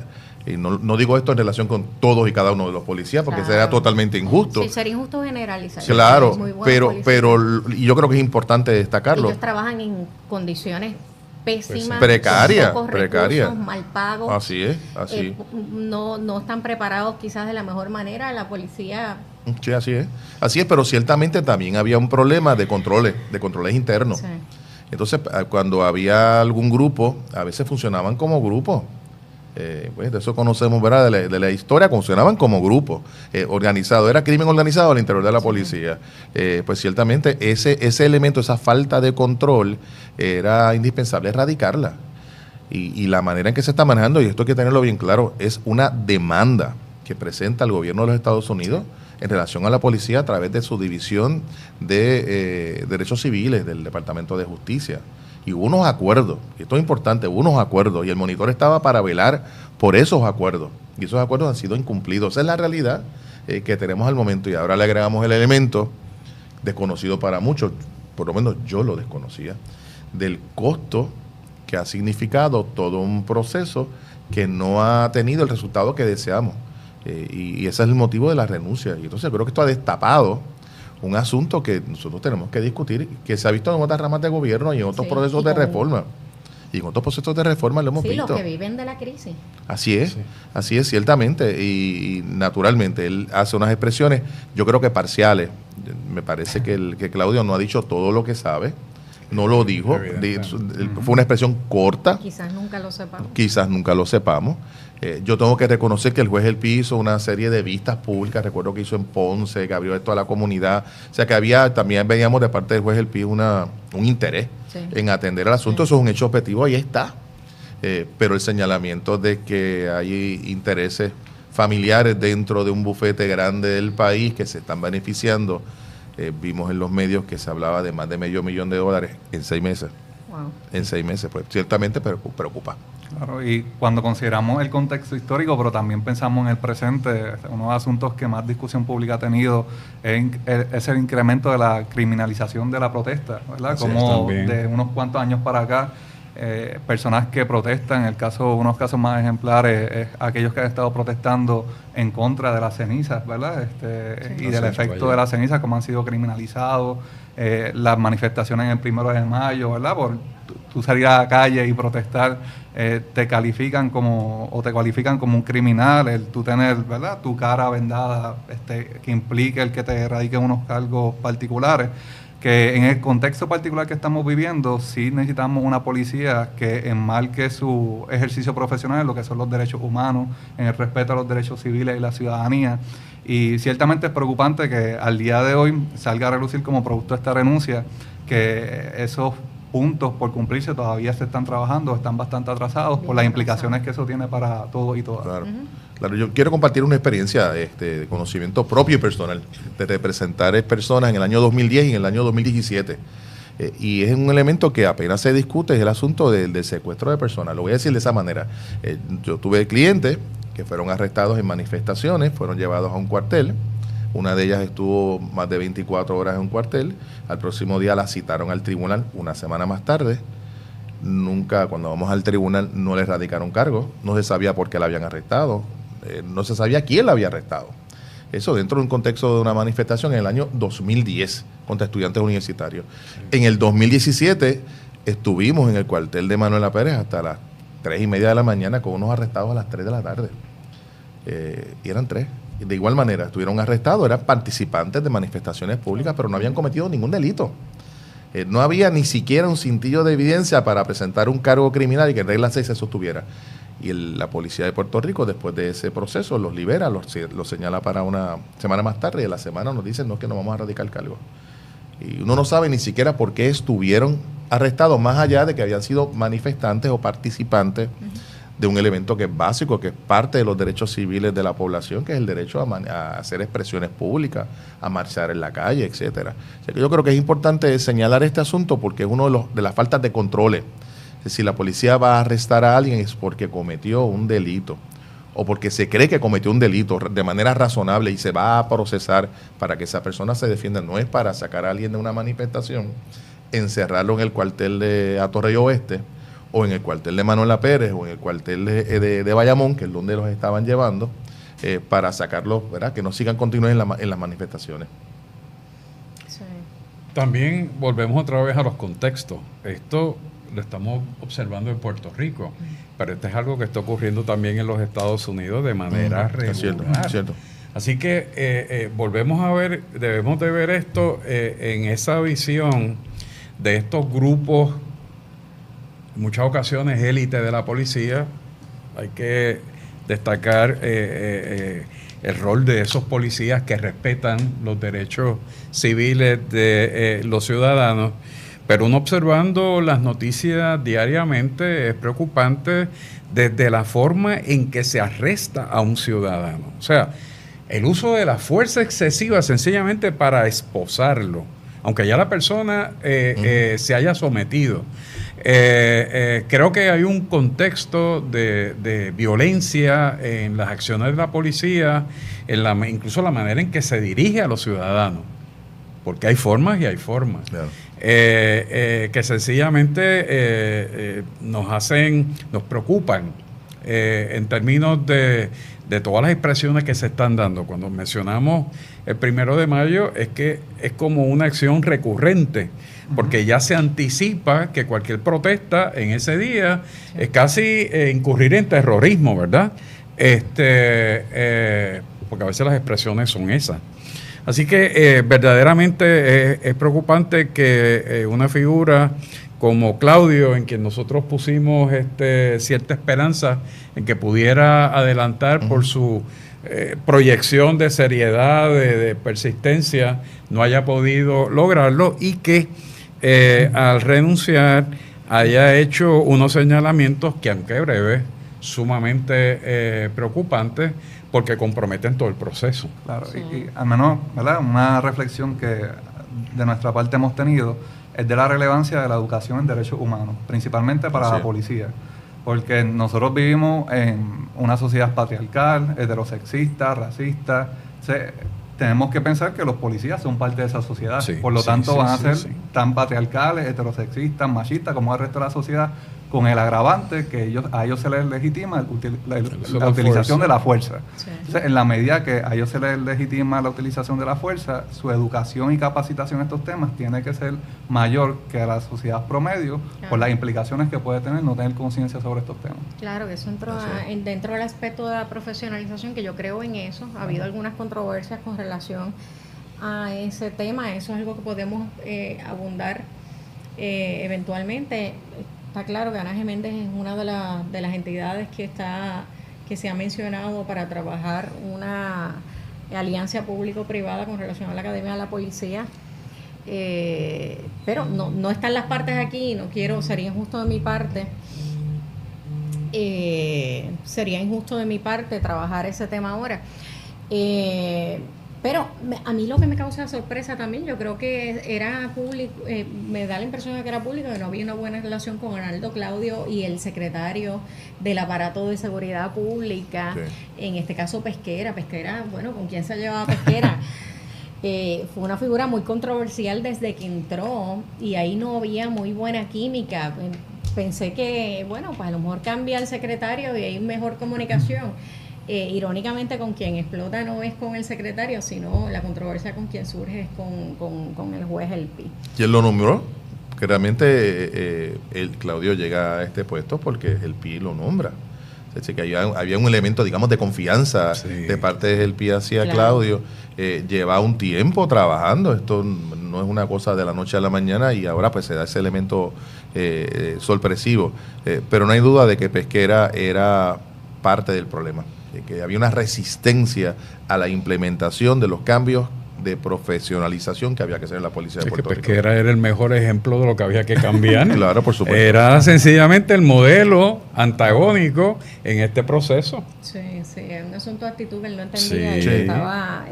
y no digo esto en relación con todos y cada uno de los policías, porque sería totalmente injusto. Sí, sería injusto generalizar. Claro, pero yo creo que es importante destacarlo. Ellos trabajan en condiciones pésimas, precaria, mal pagos. Así es, así. No están preparados quizás de la mejor manera. La policía. Sí, así es, pero ciertamente también había un problema de controles internos. Sí. Entonces, cuando había algún grupo, a veces funcionaban como grupo. Pues de eso conocemos, ¿verdad? De la historia, funcionaban como grupo organizado, era crimen organizado al interior de la policía. Pues ciertamente ese elemento, esa falta de control, era indispensable erradicarla. Y la manera en que se está manejando, y esto hay que tenerlo bien claro, es una demanda que presenta el gobierno de los Estados Unidos en relación a la policía a través de su división de derechos civiles del Departamento de Justicia. Y hubo unos acuerdos, y esto es importante, hubo unos acuerdos, y el monitor estaba para velar por esos acuerdos, y esos acuerdos han sido incumplidos. Esa es la realidad que tenemos al momento, y ahora le agregamos el elemento desconocido para muchos, por lo menos yo lo desconocía, del costo que ha significado todo un proceso que no ha tenido el resultado que deseamos, y ese es el motivo de la renuncia. Y entonces creo que esto ha destapado un asunto que nosotros tenemos que discutir, que se ha visto en otras ramas de gobierno y en otros procesos de reforma. Y en otros procesos de reforma lo hemos visto. Sí, los que viven de la crisis. Así es, ciertamente. Y naturalmente, él hace unas expresiones, yo creo que parciales. Me parece que Claudio no ha dicho todo lo que sabe. No lo dijo. Fue una expresión corta. Quizás nunca lo sepamos. Yo tengo que reconocer que el juez El Pi hizo una serie de vistas públicas, recuerdo que hizo en Ponce, que abrió esto a la comunidad, o sea que también veíamos de parte del juez El Pi un interés en atender el asunto. Eso es un hecho objetivo, ahí está, pero el señalamiento de que hay intereses familiares dentro de un bufete grande del país que se están beneficiando, vimos en los medios que se hablaba de más de $500,000 en 6 meses. Wow. En 6 meses, pues ciertamente preocupa. Claro, y cuando consideramos el contexto histórico, pero también pensamos en el presente, uno de los asuntos que más discusión pública ha tenido es el incremento de la criminalización de la protesta, ¿verdad? Como de unos cuantos años para acá, personas que protestan, unos casos más ejemplares, es aquellos que han estado protestando en contra de las cenizas, ¿verdad? Y del efecto de las cenizas, como han sido criminalizados, las manifestaciones en el 1 de mayo, ¿verdad? Por tú salir a la calle y protestar, te cualifican como un criminal, el tú tener, ¿verdad?, tu cara vendada, que implique el que te erradiquen unos cargos particulares, que en el contexto particular que estamos viviendo, sí necesitamos una policía que enmarque su ejercicio profesional en lo que son los derechos humanos, en el respeto a los derechos civiles y la ciudadanía. Y ciertamente es preocupante que al día de hoy salga a relucir como producto de esta renuncia, que esos puntos por cumplirse todavía se están trabajando, están bastante atrasados por las implicaciones que eso tiene para todos y todas. Claro, yo quiero compartir una experiencia de conocimiento propio y personal, de representar personas en el año 2010 y en el año 2017. Y es un elemento que apenas se discute, es el asunto del secuestro de personas. Lo voy a decir de esa manera. Yo tuve clientes que fueron arrestados en manifestaciones, fueron llevados a un cuartel. Una de ellas estuvo más de 24 horas en un cuartel. Al próximo día la citaron al tribunal una semana más tarde. Nunca, cuando vamos al tribunal, no le radicaron cargo. No se sabía por qué la habían arrestado. No se sabía quién la había arrestado. Eso dentro de un contexto de una manifestación en el año 2010 contra estudiantes universitarios. En el 2017 estuvimos en el cuartel de Manuela Pérez hasta las 3:30 de la mañana con unos arrestados a las 3 de la tarde. Y eran 3. De igual manera, estuvieron arrestados, eran participantes de manifestaciones públicas, pero no habían cometido ningún delito. No había ni siquiera un cintillo de evidencia para presentar un cargo criminal y que en regla 6 se sostuviera. Y la policía de Puerto Rico, después de ese proceso, los libera, los señala para una semana más tarde, y a la semana nos dicen no, que no vamos a radicar cargo. Y uno no sabe ni siquiera por qué estuvieron arrestados, más allá de que habían sido manifestantes o participantes de un elemento que es básico, que es parte de los derechos civiles de la población, que es el derecho a hacer expresiones públicas, a marchar en la calle, etcétera. O sea, que yo creo que es importante señalar este asunto porque es uno de las faltas de controles. Si la policía va a arrestar a alguien es porque cometió un delito o porque se cree que cometió un delito de manera razonable y se va a procesar para que esa persona se defienda. No es para sacar a alguien de una manifestación, encerrarlo en el cuartel de Atorrey Oeste o en el cuartel de Manuela Pérez o en el cuartel de Bayamón, que es donde los estaban llevando, para sacarlos, ¿verdad? Que no sigan continuando en las manifestaciones. Sí. También volvemos otra vez a los contextos. Esto lo estamos observando en Puerto Rico, pero esto es algo que está ocurriendo también en los Estados Unidos de manera regular. Es cierto. Así que volvemos a ver, debemos de ver esto en esa visión de estos grupos, en muchas ocasiones élite de la policía. Hay que destacar el rol de esos policías que respetan los derechos civiles de los ciudadanos. Pero uno observando las noticias diariamente es preocupante desde la forma en que se arresta a un ciudadano. O sea, el uso de la fuerza excesiva sencillamente para esposarlo, aunque ya la persona se haya sometido. Creo que hay un contexto de violencia en las acciones de la policía, incluso la manera en que se dirige a los ciudadanos, porque hay formas y hay formas. Claro. Que sencillamente nos preocupan en términos de todas las expresiones que se están dando. Cuando mencionamos el 1 de mayo es que es como una acción recurrente, porque ya se anticipa que cualquier protesta en ese día es casi incurrir en terrorismo, ¿verdad? Porque a veces las expresiones son esas. Así que verdaderamente es preocupante que una figura como Claudio, en quien nosotros pusimos cierta esperanza en que pudiera adelantar por su proyección de seriedad, de persistencia, no haya podido lograrlo y que al renunciar haya hecho unos señalamientos que, aunque breves, sumamente preocupantes, porque comprometen todo el proceso. Claro, sí. y al menos, ¿verdad?, una reflexión que de nuestra parte hemos tenido es de la relevancia de la educación en derechos humanos, principalmente para la policía, porque nosotros vivimos en una sociedad patriarcal, heterosexista, racista. Tenemos que pensar que los policías son parte de esa sociedad, por lo tanto van a ser tan patriarcales, heterosexistas, machistas como el resto de la sociedad, con el agravante que a ellos se les legitima la utilización de la fuerza. Sí. Entonces, en la medida que a ellos se les legitima la utilización de la fuerza, su educación y capacitación en estos temas tiene que ser mayor que a la sociedad promedio, por las implicaciones que puede tener no tener conciencia sobre estos temas. Claro, que eso entró dentro del aspecto de la profesionalización, que yo creo en eso. Ha habido algunas controversias con relación a ese tema. Eso es algo que podemos abundar eventualmente. Está claro que Ana Geméndez es una de las entidades que se ha mencionado para trabajar una alianza público-privada con relación a la Academia de la Policía. Pero no están las partes aquí, sería injusto de mi parte, trabajar ese tema ahora. Pero a mí lo que me causa sorpresa también, yo creo que era público, me da la impresión de que era público, que no había una buena relación con Arnaldo Claudio y el secretario del aparato de seguridad pública, en este caso Pesquera, bueno, ¿con quién se llevaba Pesquera? Fue una figura muy controversial desde que entró y ahí no había muy buena química. Pensé que, bueno, pues a lo mejor cambia el secretario y hay mejor comunicación. Irónicamente, con quien explota no es con el secretario, sino la controversia con quien surge es con el juez Elpi. ¿Quién lo nombró? que realmente Claudio llega a este puesto porque el PI lo nombra. Es decir, que había un elemento, digamos, de confianza de parte del PI hacia Claudio. Lleva un tiempo trabajando, esto no es una cosa de la noche a la mañana y ahora pues se da ese elemento sorpresivo. Pero no hay duda de que Pesquera era parte del problema, que había una resistencia a la implementación de los cambios de profesionalización que había que hacer en la policía de Puerto Rico. Pesquera era el mejor ejemplo de lo que había que cambiar. Claro, por supuesto. Era sencillamente el modelo antagónico en este proceso. Sí, es un asunto de actitud que él no entendía y Sí. estaba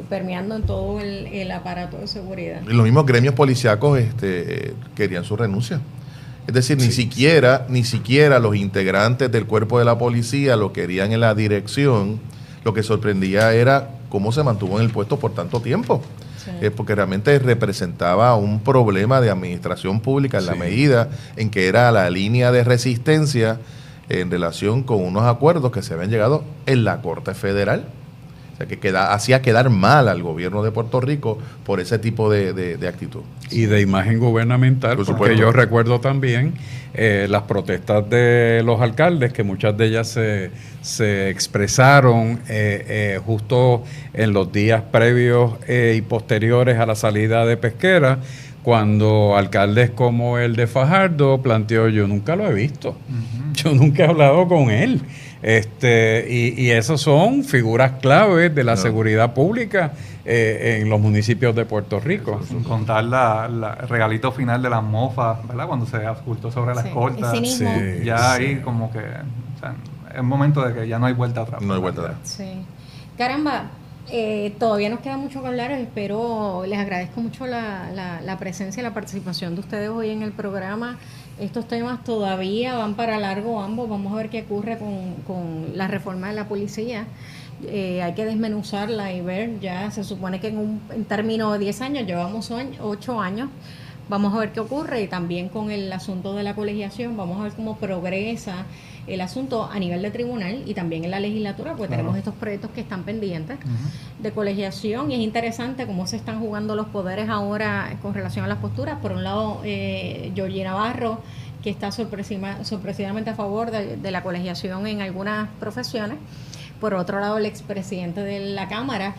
permeando en todo el aparato de seguridad. Y los mismos gremios policíacos querían su renuncia. Es decir, ni siquiera los integrantes del cuerpo de la policía lo querían en la dirección. Lo que sorprendía era cómo se mantuvo en el puesto por tanto tiempo. Sí. Porque realmente representaba un problema de administración pública en la medida en que era la línea de resistencia en relación con unos acuerdos que se habían llegado en la Corte Federal. O sea, que hacía quedar mal al gobierno de Puerto Rico por ese tipo de actitud. Y de imagen gubernamental, porque yo recuerdo también las protestas de los alcaldes, que muchas de ellas se expresaron justo en los días previos y posteriores a la salida de Pesquera, cuando alcaldes como el de Fajardo planteó: yo nunca lo he visto, yo nunca he hablado con él. Y esos son figuras claves de la seguridad pública en los municipios de Puerto Rico. Sin contar el regalito final de las mofas, ¿verdad? Cuando se ocultó sobre la escolta. Ya ahí como que, o sea, es momento de que ya no hay vuelta atrás. No hay vuelta atrás. Sí. Caramba, todavía nos queda mucho que hablar, pero les agradezco mucho la presencia y la participación de ustedes hoy en el programa. Estos temas todavía van para largo ambos. Vamos a ver qué ocurre con la reforma de la policía. Hay que desmenuzarla y ver. Ya se supone que en términos de 10 años, llevamos 8 años. Vamos a ver qué ocurre, y también con el asunto de la colegiación. Vamos a ver cómo progresa el asunto a nivel de tribunal y también en la legislatura, porque tenemos estos proyectos que están pendientes de colegiación, y es interesante cómo se están jugando los poderes ahora con relación a las posturas. Por un lado, Georgie Navarro, que está sorpresivamente a favor de la colegiación en algunas profesiones. Por otro lado, el expresidente de la Cámara,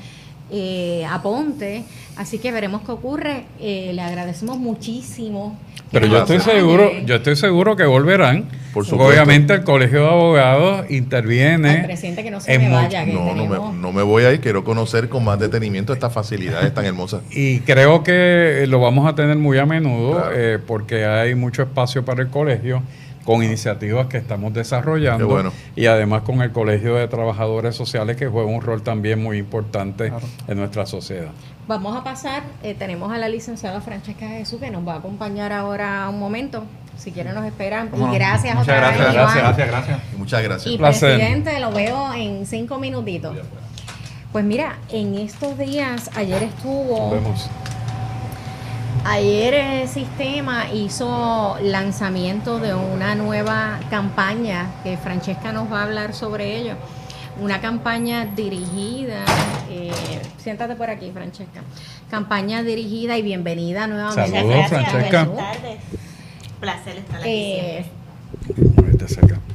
Aponte. Así que veremos qué ocurre. Le agradecemos muchísimo. Pero yo estoy seguro que volverán. Por supuesto. Obviamente el Colegio de Abogados interviene. Al presidente, que no se me vaya. No me voy a ir. Quiero conocer con más detenimiento estas facilidades tan hermosas. Y creo que lo vamos a tener muy a menudo, porque hay mucho espacio para el colegio, con iniciativas que estamos desarrollando. Bueno. Y además con el Colegio de Trabajadores Sociales, que juega un rol también muy importante en nuestra sociedad. Vamos a pasar, tenemos a la licenciada Francesca Jesús, que nos va a acompañar ahora un momento. Si quieren nos esperan. Y gracias otra vez, Gracias. Muchas gracias. Y presidente, lo veo en 5 minutitos. Pues mira, en estos días, ayer estuvo... Nos vemos. Ayer el sistema hizo lanzamiento de una nueva campaña, que Francesca nos va a hablar sobre ello. Una campaña dirigida, siéntate por aquí, Francesca. Campaña dirigida, y bienvenida nuevamente. Saludos, Francesca. Buenas tardes. Placer estar aquí.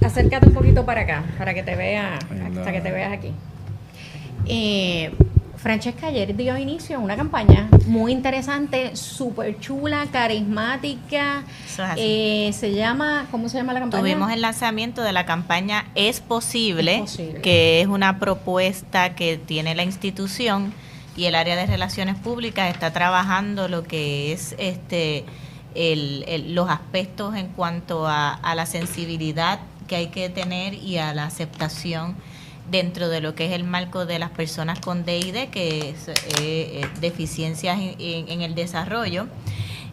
Acércate un poquito para acá, para que te vea, hasta que te veas aquí. Francesca ayer dio inicio a una campaña muy interesante, súper chula, carismática. Se llama, ¿cómo se llama la campaña? Tuvimos el lanzamiento de la campaña Es Posible, que es una propuesta que tiene la institución, y el área de relaciones públicas está trabajando lo que es los aspectos en cuanto a la sensibilidad que hay que tener y a la aceptación dentro de lo que es el marco de las personas con DID, que es deficiencias en el desarrollo.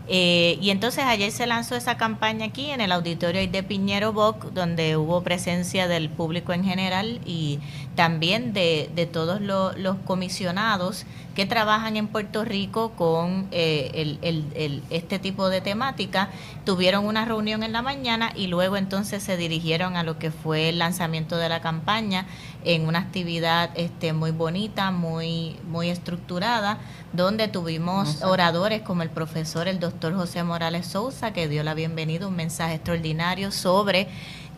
Y entonces ayer se lanzó esa campaña aquí en el auditorio de Piñero Boc, donde hubo presencia del público en general, y también de todos los comisionados que trabajan en Puerto Rico con este tipo de temática. Tuvieron una reunión en la mañana y luego entonces se dirigieron a lo que fue el lanzamiento de la campaña en una actividad muy bonita, muy estructurada, donde tuvimos oradores como el profesor, el doctor José Morales Sousa, que dio la bienvenida, un mensaje extraordinario sobre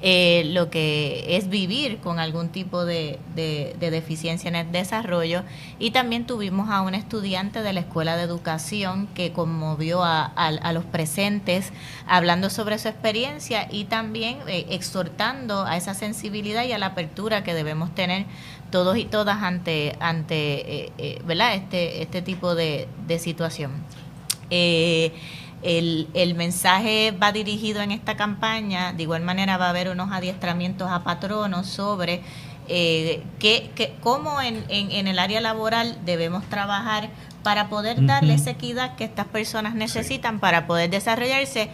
lo que es vivir con algún tipo de deficiencia en el desarrollo, y también tuvimos a un estudiante de la Escuela de Educación que conmovió a los presentes hablando sobre su experiencia y también exhortando a esa sensibilidad y a la apertura que debemos tener todos y todas ante ¿verdad? este tipo de situación. El mensaje va dirigido en esta campaña. De igual manera va a haber unos adiestramientos a patronos sobre cómo en el área laboral debemos trabajar para poder darle esa equidad que estas personas necesitan para poder desarrollarse.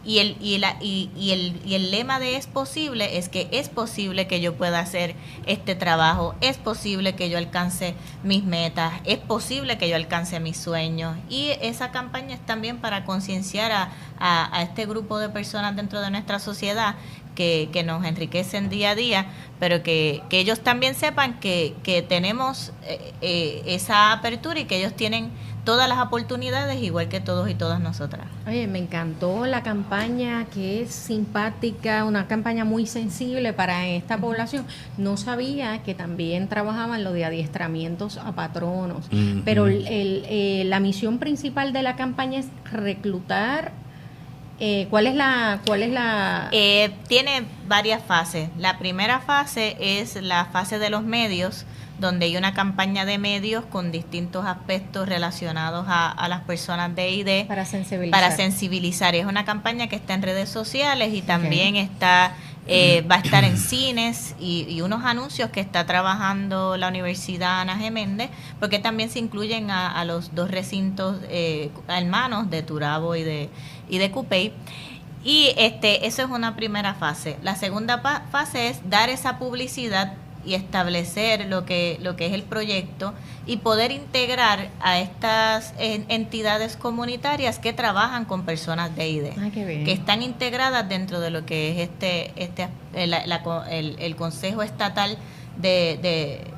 Y el lema de es posible es que es posible que yo pueda hacer este trabajo, es posible que yo alcance mis metas, es posible que yo alcance mis sueños. Y esa campaña es también para concienciar a este grupo de personas dentro de nuestra sociedad que nos enriquecen día a día, pero que ellos también sepan que tenemos esa apertura y que ellos tienen todas las oportunidades igual que todos y todas nosotras. Oye, me encantó la campaña, que es simpática, una campaña muy sensible para esta población. No sabía que también trabajaban lo de adiestramientos a patronos, pero la misión principal de la campaña es reclutar. ¿Cuál es la? Tiene varias fases. La primera fase es la fase de los medios, donde hay una campaña de medios con distintos aspectos relacionados a las personas de ID para sensibilizar. Es una campaña que está en redes sociales y también va a estar en cines y unos anuncios que está trabajando la Universidad Ana G. Méndez, porque también se incluyen a los dos recintos hermanos de Turabo y de Cupey. Y eso es una primera fase. La segunda fase es dar esa publicidad y establecer lo que es el proyecto y poder integrar a estas entidades comunitarias que trabajan con personas de ID, que están integradas dentro de lo que es el Consejo Estatal de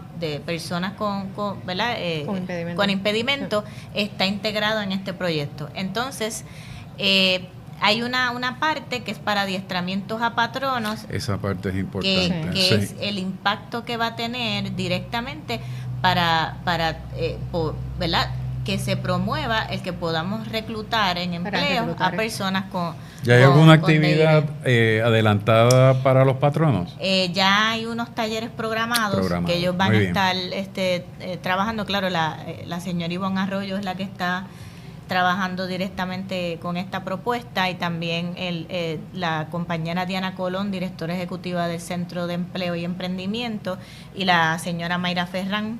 personas con impedimento, está integrado en este proyecto. Entonces, hay una parte que es para adiestramientos a patronos. Esa parte es importante. Que es el impacto que va a tener directamente para ¿verdad? Que se promueva el que podamos reclutar en empleo a personas con. ¿Ya hay alguna actividad adelantada para los patronos? Ya hay unos talleres programados que ellos van a estar trabajando. Claro, la señora Ivonne Arroyo es la que está trabajando directamente con esta propuesta, y también la compañera Diana Colón, directora ejecutiva del Centro de Empleo y Emprendimiento, y la señora Mayra Ferrán,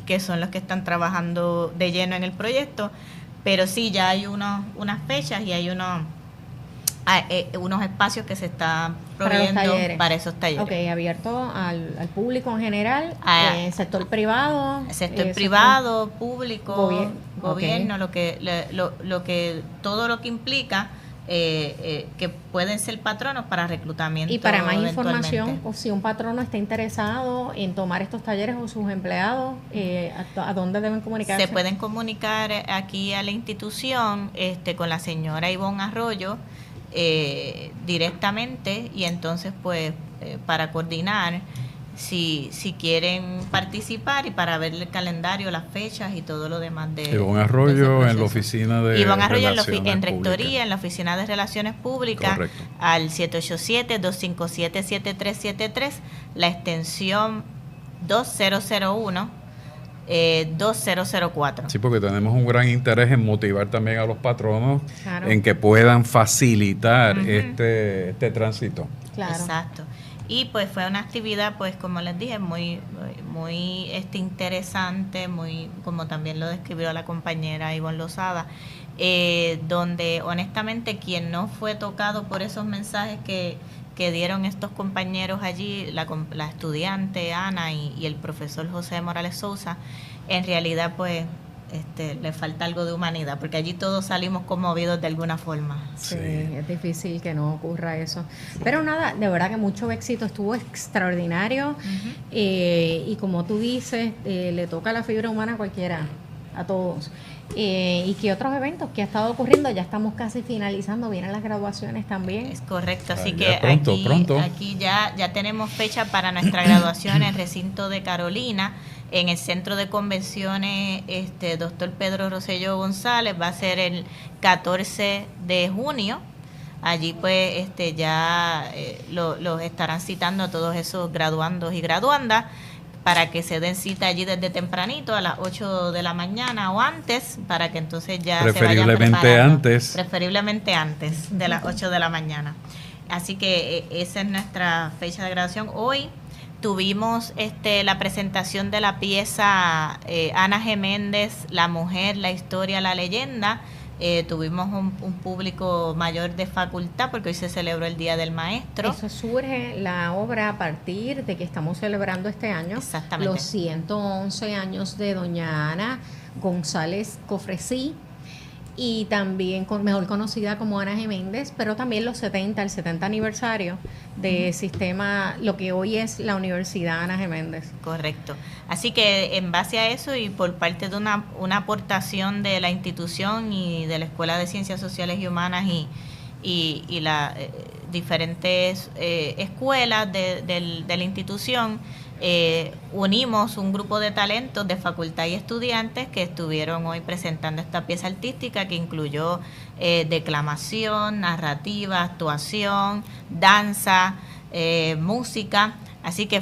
que son los que están trabajando de lleno en el proyecto. Pero sí, ya hay unas fechas y hay unos espacios que se están proveyendo para esos talleres. Ok, abierto al público en general, sector privado. Sector privado, público, gobierno, todo lo que implica que pueden ser patronos para reclutamiento. Y para más información, o si un patrono está interesado en tomar estos talleres o sus empleados, ¿a dónde deben comunicarse? Se pueden comunicar aquí a la institución con la señora Ivonne Arroyo directamente, y entonces pues para coordinar si quieren participar y para ver el calendario, las fechas y todo lo demás de Ivonne Arroyo en la oficina de Ivonne Arroyo en rectoría, públicas. en la oficina de Relaciones Públicas. Correcto. Al 787-257-7373, la extensión 2001 2004. Sí, porque tenemos un gran interés en motivar también a los patronos en que puedan facilitar este tránsito. Claro. Exacto. Y pues fue una actividad, pues como les dije, muy interesante, muy, como también lo describió la compañera Ivonne Lozada, donde honestamente quien no fue tocado por esos mensajes que que dieron estos compañeros allí, la estudiante Ana y el profesor José Morales Sousa, en realidad pues le falta algo de humanidad, porque allí todos salimos conmovidos de alguna forma. Sí, es difícil que no ocurra eso. Pero nada, de verdad que mucho éxito, estuvo extraordinario. Y como tú dices, le toca la fibra humana a cualquiera, a todos. ¿Y qué otros eventos que ha estado ocurriendo? Ya estamos casi finalizando, vienen las graduaciones también. Es correcto, así que pronto. aquí ya tenemos fecha para nuestra graduación en el recinto de Carolina, en el centro de convenciones Dr. Pedro Rosselló González. Va a ser el 14 de junio. Allí pues ya los estarán citando a todos esos graduandos y graduandas para que se den cita allí desde tempranito, a las 8 de la mañana o antes, para que entonces ya se vayan preparando. Preferiblemente antes de las 8 de la mañana. Así que esa es nuestra fecha de graduación. Hoy tuvimos la presentación de la pieza Ana G. Méndez, La Mujer, la Historia, la Leyenda. Tuvimos un público mayor de facultad porque hoy se celebró el Día del Maestro. Eso surge la obra a partir de que estamos celebrando este año los 111 años de doña Ana González Cofresí, y también mejor conocida como Ana G. Méndez, pero también el 70 aniversario de sistema, lo que hoy es la Universidad Ana G. Méndez. Correcto. Así que en base a eso y por parte de una aportación de la institución y de la Escuela de Ciencias Sociales y Humanas y las diferentes escuelas de la institución, unimos un grupo de talentos de facultad y estudiantes que estuvieron hoy presentando esta pieza artística que incluyó declamación, narrativa, actuación, danza, música. Así que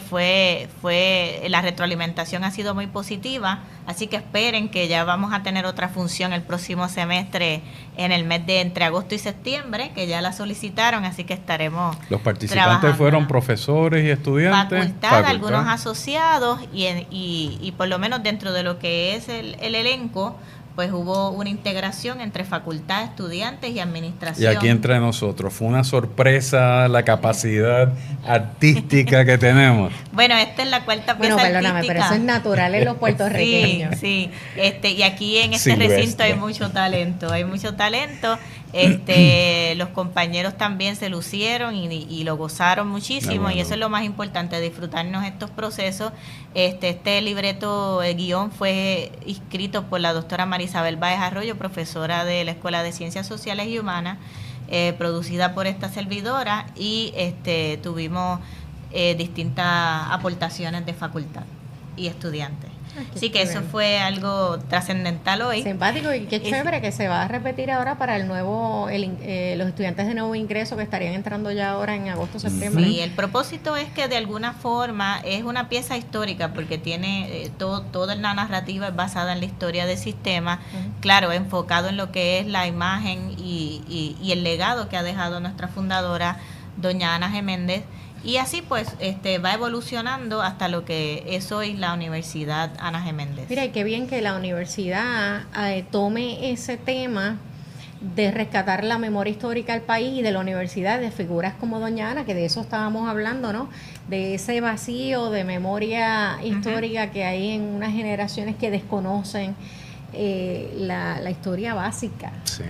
la retroalimentación ha sido muy positiva, así que esperen que ya vamos a tener otra función el próximo semestre en el mes de entre agosto y septiembre, que ya la solicitaron, así que estaremos Los participantes fueron profesores y estudiantes. Facultad, algunos asociados y por lo menos dentro de lo que es el elenco, pues hubo una integración entre facultad, estudiantes y administración. Y aquí entre nosotros, fue una sorpresa la capacidad artística que tenemos. Bueno, esta es la cuarta pieza artística. Pero eso es natural en los puertorriqueños. Sí, y aquí en este recinto hay mucho talento, los compañeros también se lucieron y lo gozaron muchísimo, y eso es lo más importante, disfrutarnos estos procesos. Este libreto, el guión fue escrito por la doctora María Isabel Báez Arroyo, profesora de la Escuela de Ciencias Sociales y Humanas, producida por esta servidora, y tuvimos distintas aportaciones de facultad y estudiantes. Así que eso fue algo trascendental hoy. Simpático, y qué chévere que se va a repetir ahora para los estudiantes de nuevo ingreso que estarían entrando ya ahora en agosto, septiembre. Sí, el propósito es que de alguna forma es una pieza histórica porque tiene toda la narrativa es basada en la historia del sistema, claro, enfocado en lo que es la imagen y el legado que ha dejado nuestra fundadora, doña Ana G. Méndez. Y así pues va evolucionando hasta lo que es hoy la Universidad Ana G. Méndez. Mira, y qué bien que la universidad tome ese tema de rescatar la memoria histórica del país y de la universidad, de figuras como doña Ana, que de eso estábamos hablando, ¿no? De ese vacío de memoria histórica que hay en unas generaciones que desconocen la historia básica. Sí.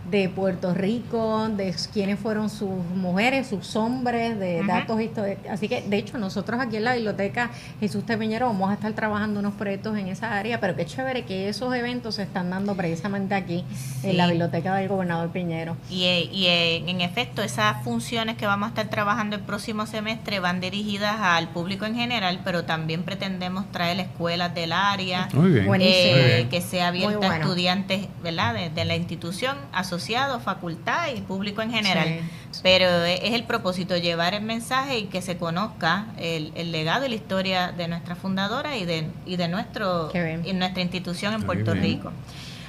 De Puerto Rico, de quiénes fueron sus mujeres, sus hombres, de datos históricos. Así que, de hecho, nosotros aquí en la Biblioteca Jesús T. Piñero vamos a estar trabajando unos proyectos en esa área, pero qué chévere que esos eventos se están dando precisamente aquí, en la Biblioteca del Gobernador Piñero. Y en efecto, esas funciones que vamos a estar trabajando el próximo semestre van dirigidas al público en general, pero también pretendemos traer escuelas del área, que sea abierta a estudiantes, ¿verdad?, de la institución, asociados, facultad y público en general. Sí. Pero es el propósito, llevar el mensaje y que se conozca el legado y la historia de nuestra fundadora y de nuestra institución en Puerto Rico.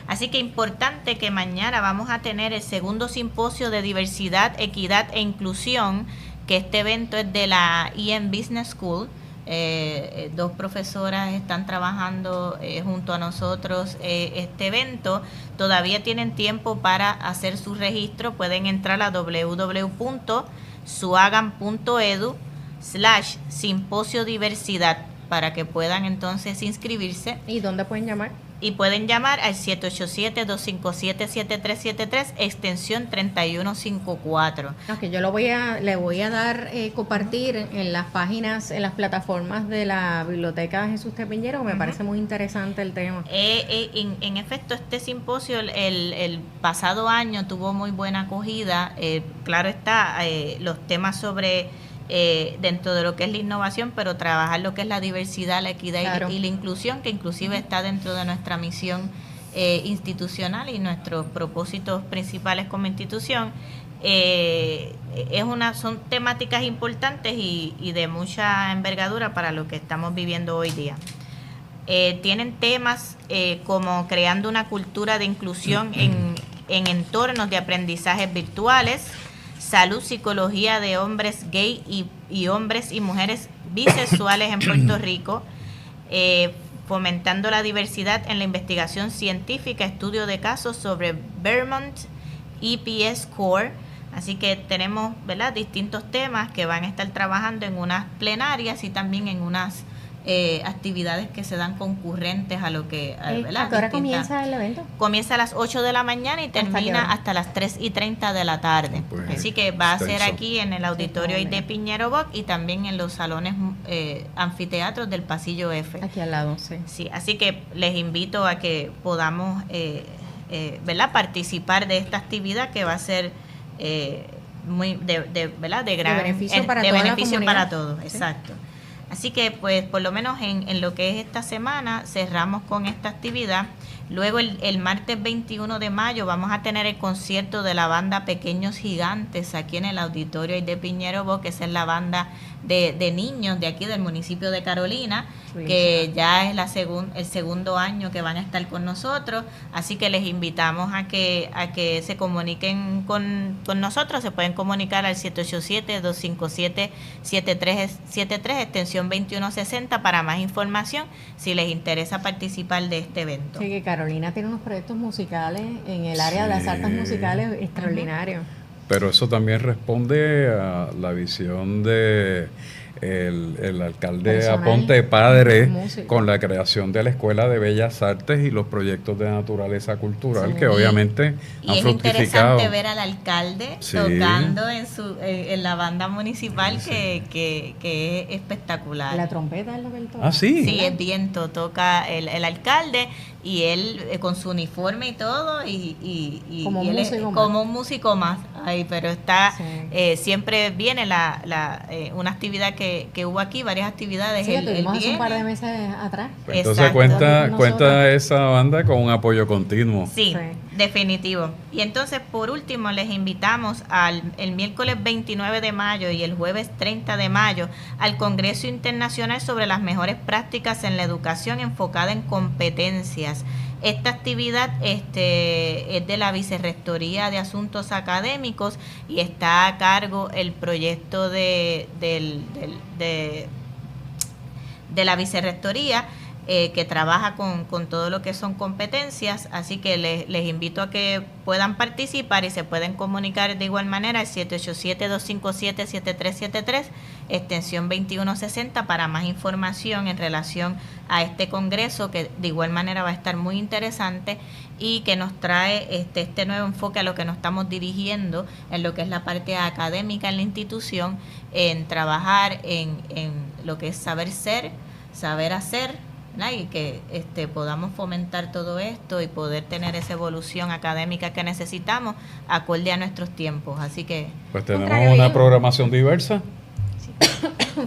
Así que importante que mañana vamos a tener el segundo simposio de diversidad, equidad e inclusión, que este evento es de la EM Business School. Dos profesoras están trabajando junto a nosotros este evento. Todavía tienen tiempo para hacer su registro. Pueden entrar a www.cesar.edu suagan.edu/simposio diversidad para que puedan entonces inscribirse. ¿Y dónde pueden llamar? Y pueden llamar al 787-257-7373, extensión 3154. Okay, yo le voy a dar compartir en las páginas, en las plataformas de la Biblioteca Jesús T. Piñero. Me parece muy interesante el tema. En efecto, este simposio el pasado año tuvo muy buena acogida. Claro está, los temas sobre dentro de lo que es la innovación, pero trabajar lo que es la diversidad, la equidad y la inclusión, que inclusive está dentro de nuestra misión institucional y nuestros propósitos principales como institución. Son temáticas importantes y de mucha envergadura para lo que estamos viviendo hoy día. Tienen temas como creando una cultura de inclusión en entornos de aprendizajes virtuales, salud, psicología de hombres gay y hombres y mujeres bisexuales en Puerto Rico, fomentando la diversidad en la investigación científica, estudio de casos sobre Vermont EPS Core. Así que tenemos, ¿verdad?, distintos temas que van a estar trabajando en unas plenarias y también en unas actividades que se dan concurrentes a lo que... ¿verdad? ¿A qué hora comienza el evento? Comienza a las 8 de la mañana y termina hasta las 3:30 de la tarde. Pues, así que va a ser aquí en el auditorio de Piñero Boc y también en los salones anfiteatros del Pasillo F. Aquí al lado, sí. Sí, así que les invito a que podamos ¿verdad?, participar de esta actividad que va a ser muy ¿verdad?, de gran beneficio para todos. ¿Sí? Exacto. Así que, pues, por lo menos en lo que es esta semana, cerramos con esta actividad. Luego, el martes 21 de mayo, vamos a tener el concierto de la banda Pequeños Gigantes aquí en el auditorio de Piñero Boc, que esa es la banda de niños de aquí del municipio de Carolina, que ya es el segundo año que van a estar con nosotros. Así que les invitamos a que se comuniquen con nosotros. Se pueden comunicar al 787-257-7373, extensión 2160, para más información si les interesa participar de este evento. Sí, que Carolina tiene unos proyectos musicales en el área de las artes musicales extraordinarios. Pero eso también responde a la visión de el alcalde Personal, Aponte Padre músico, con la creación de la Escuela de Bellas Artes y los proyectos de naturaleza cultural, sí, que obviamente y han es fructificado. interesante ver al alcalde sí, tocando en la banda municipal, sí, que es espectacular. La trompeta es lo que él toca. Ah, sí. Sí, es viento, toca el alcalde, y él con su uniforme y todo, y como él es como un músico más. Ay, pero está, sí, siempre viene una actividad que hubo aquí, varias actividades. Sí, tuvimos hace un par de meses atrás. Pues entonces cuenta esa banda con un apoyo continuo. Sí, sí, definitivo. Y entonces, por último, les invitamos el miércoles 29 de mayo y el jueves 30 de mayo al Congreso Internacional sobre las mejores prácticas en la educación enfocada en competencias. Esta actividad es de la Vicerrectoría de Asuntos Académicos y está a cargo el proyecto de la Vicerrectoría, que trabaja con todo lo que son competencias. Así que les invito a que puedan participar y se pueden comunicar de igual manera al 787-257-7373, extensión 2160, para más información en relación a este congreso, que de igual manera va a estar muy interesante y que nos trae este nuevo enfoque a lo que nos estamos dirigiendo en lo que es la parte académica en la institución, en trabajar en lo que es saber ser, saber hacer, ¿no? Y que podamos fomentar todo esto y poder tener esa evolución académica que necesitamos acorde a nuestros tiempos. Así que pues tenemos una programación diversa.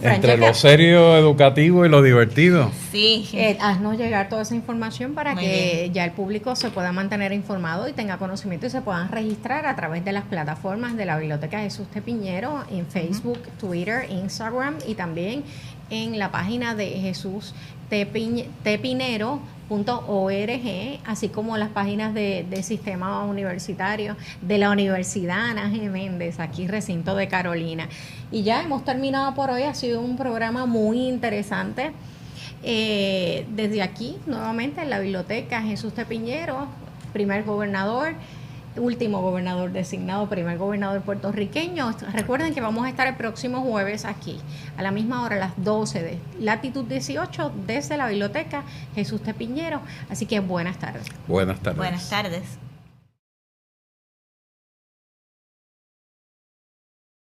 Entre lo serio, educativo y lo divertido. Sí. Haznos llegar toda esa información para Muy que bien, ya el público se pueda mantener informado y tenga conocimiento y se puedan registrar a través de las plataformas de la Biblioteca Jesús T. Piñero en Facebook, Twitter, Instagram, y también en la página de Jesús Tpinero.org, así como las páginas de sistema universitario de la Universidad Ana G. Méndez, aquí recinto de Carolina. Y ya hemos terminado por hoy. Ha sido un programa muy interesante. Desde aquí, nuevamente en la Biblioteca Jesús T. Piñero, primer gobernador, último gobernador designado, primer gobernador puertorriqueño. Recuerden que vamos a estar el próximo jueves aquí, a la misma hora, a las 12 de Latitud 18, desde la Biblioteca Jesús T. Piñero. Así que buenas tardes. Buenas tardes. Buenas tardes.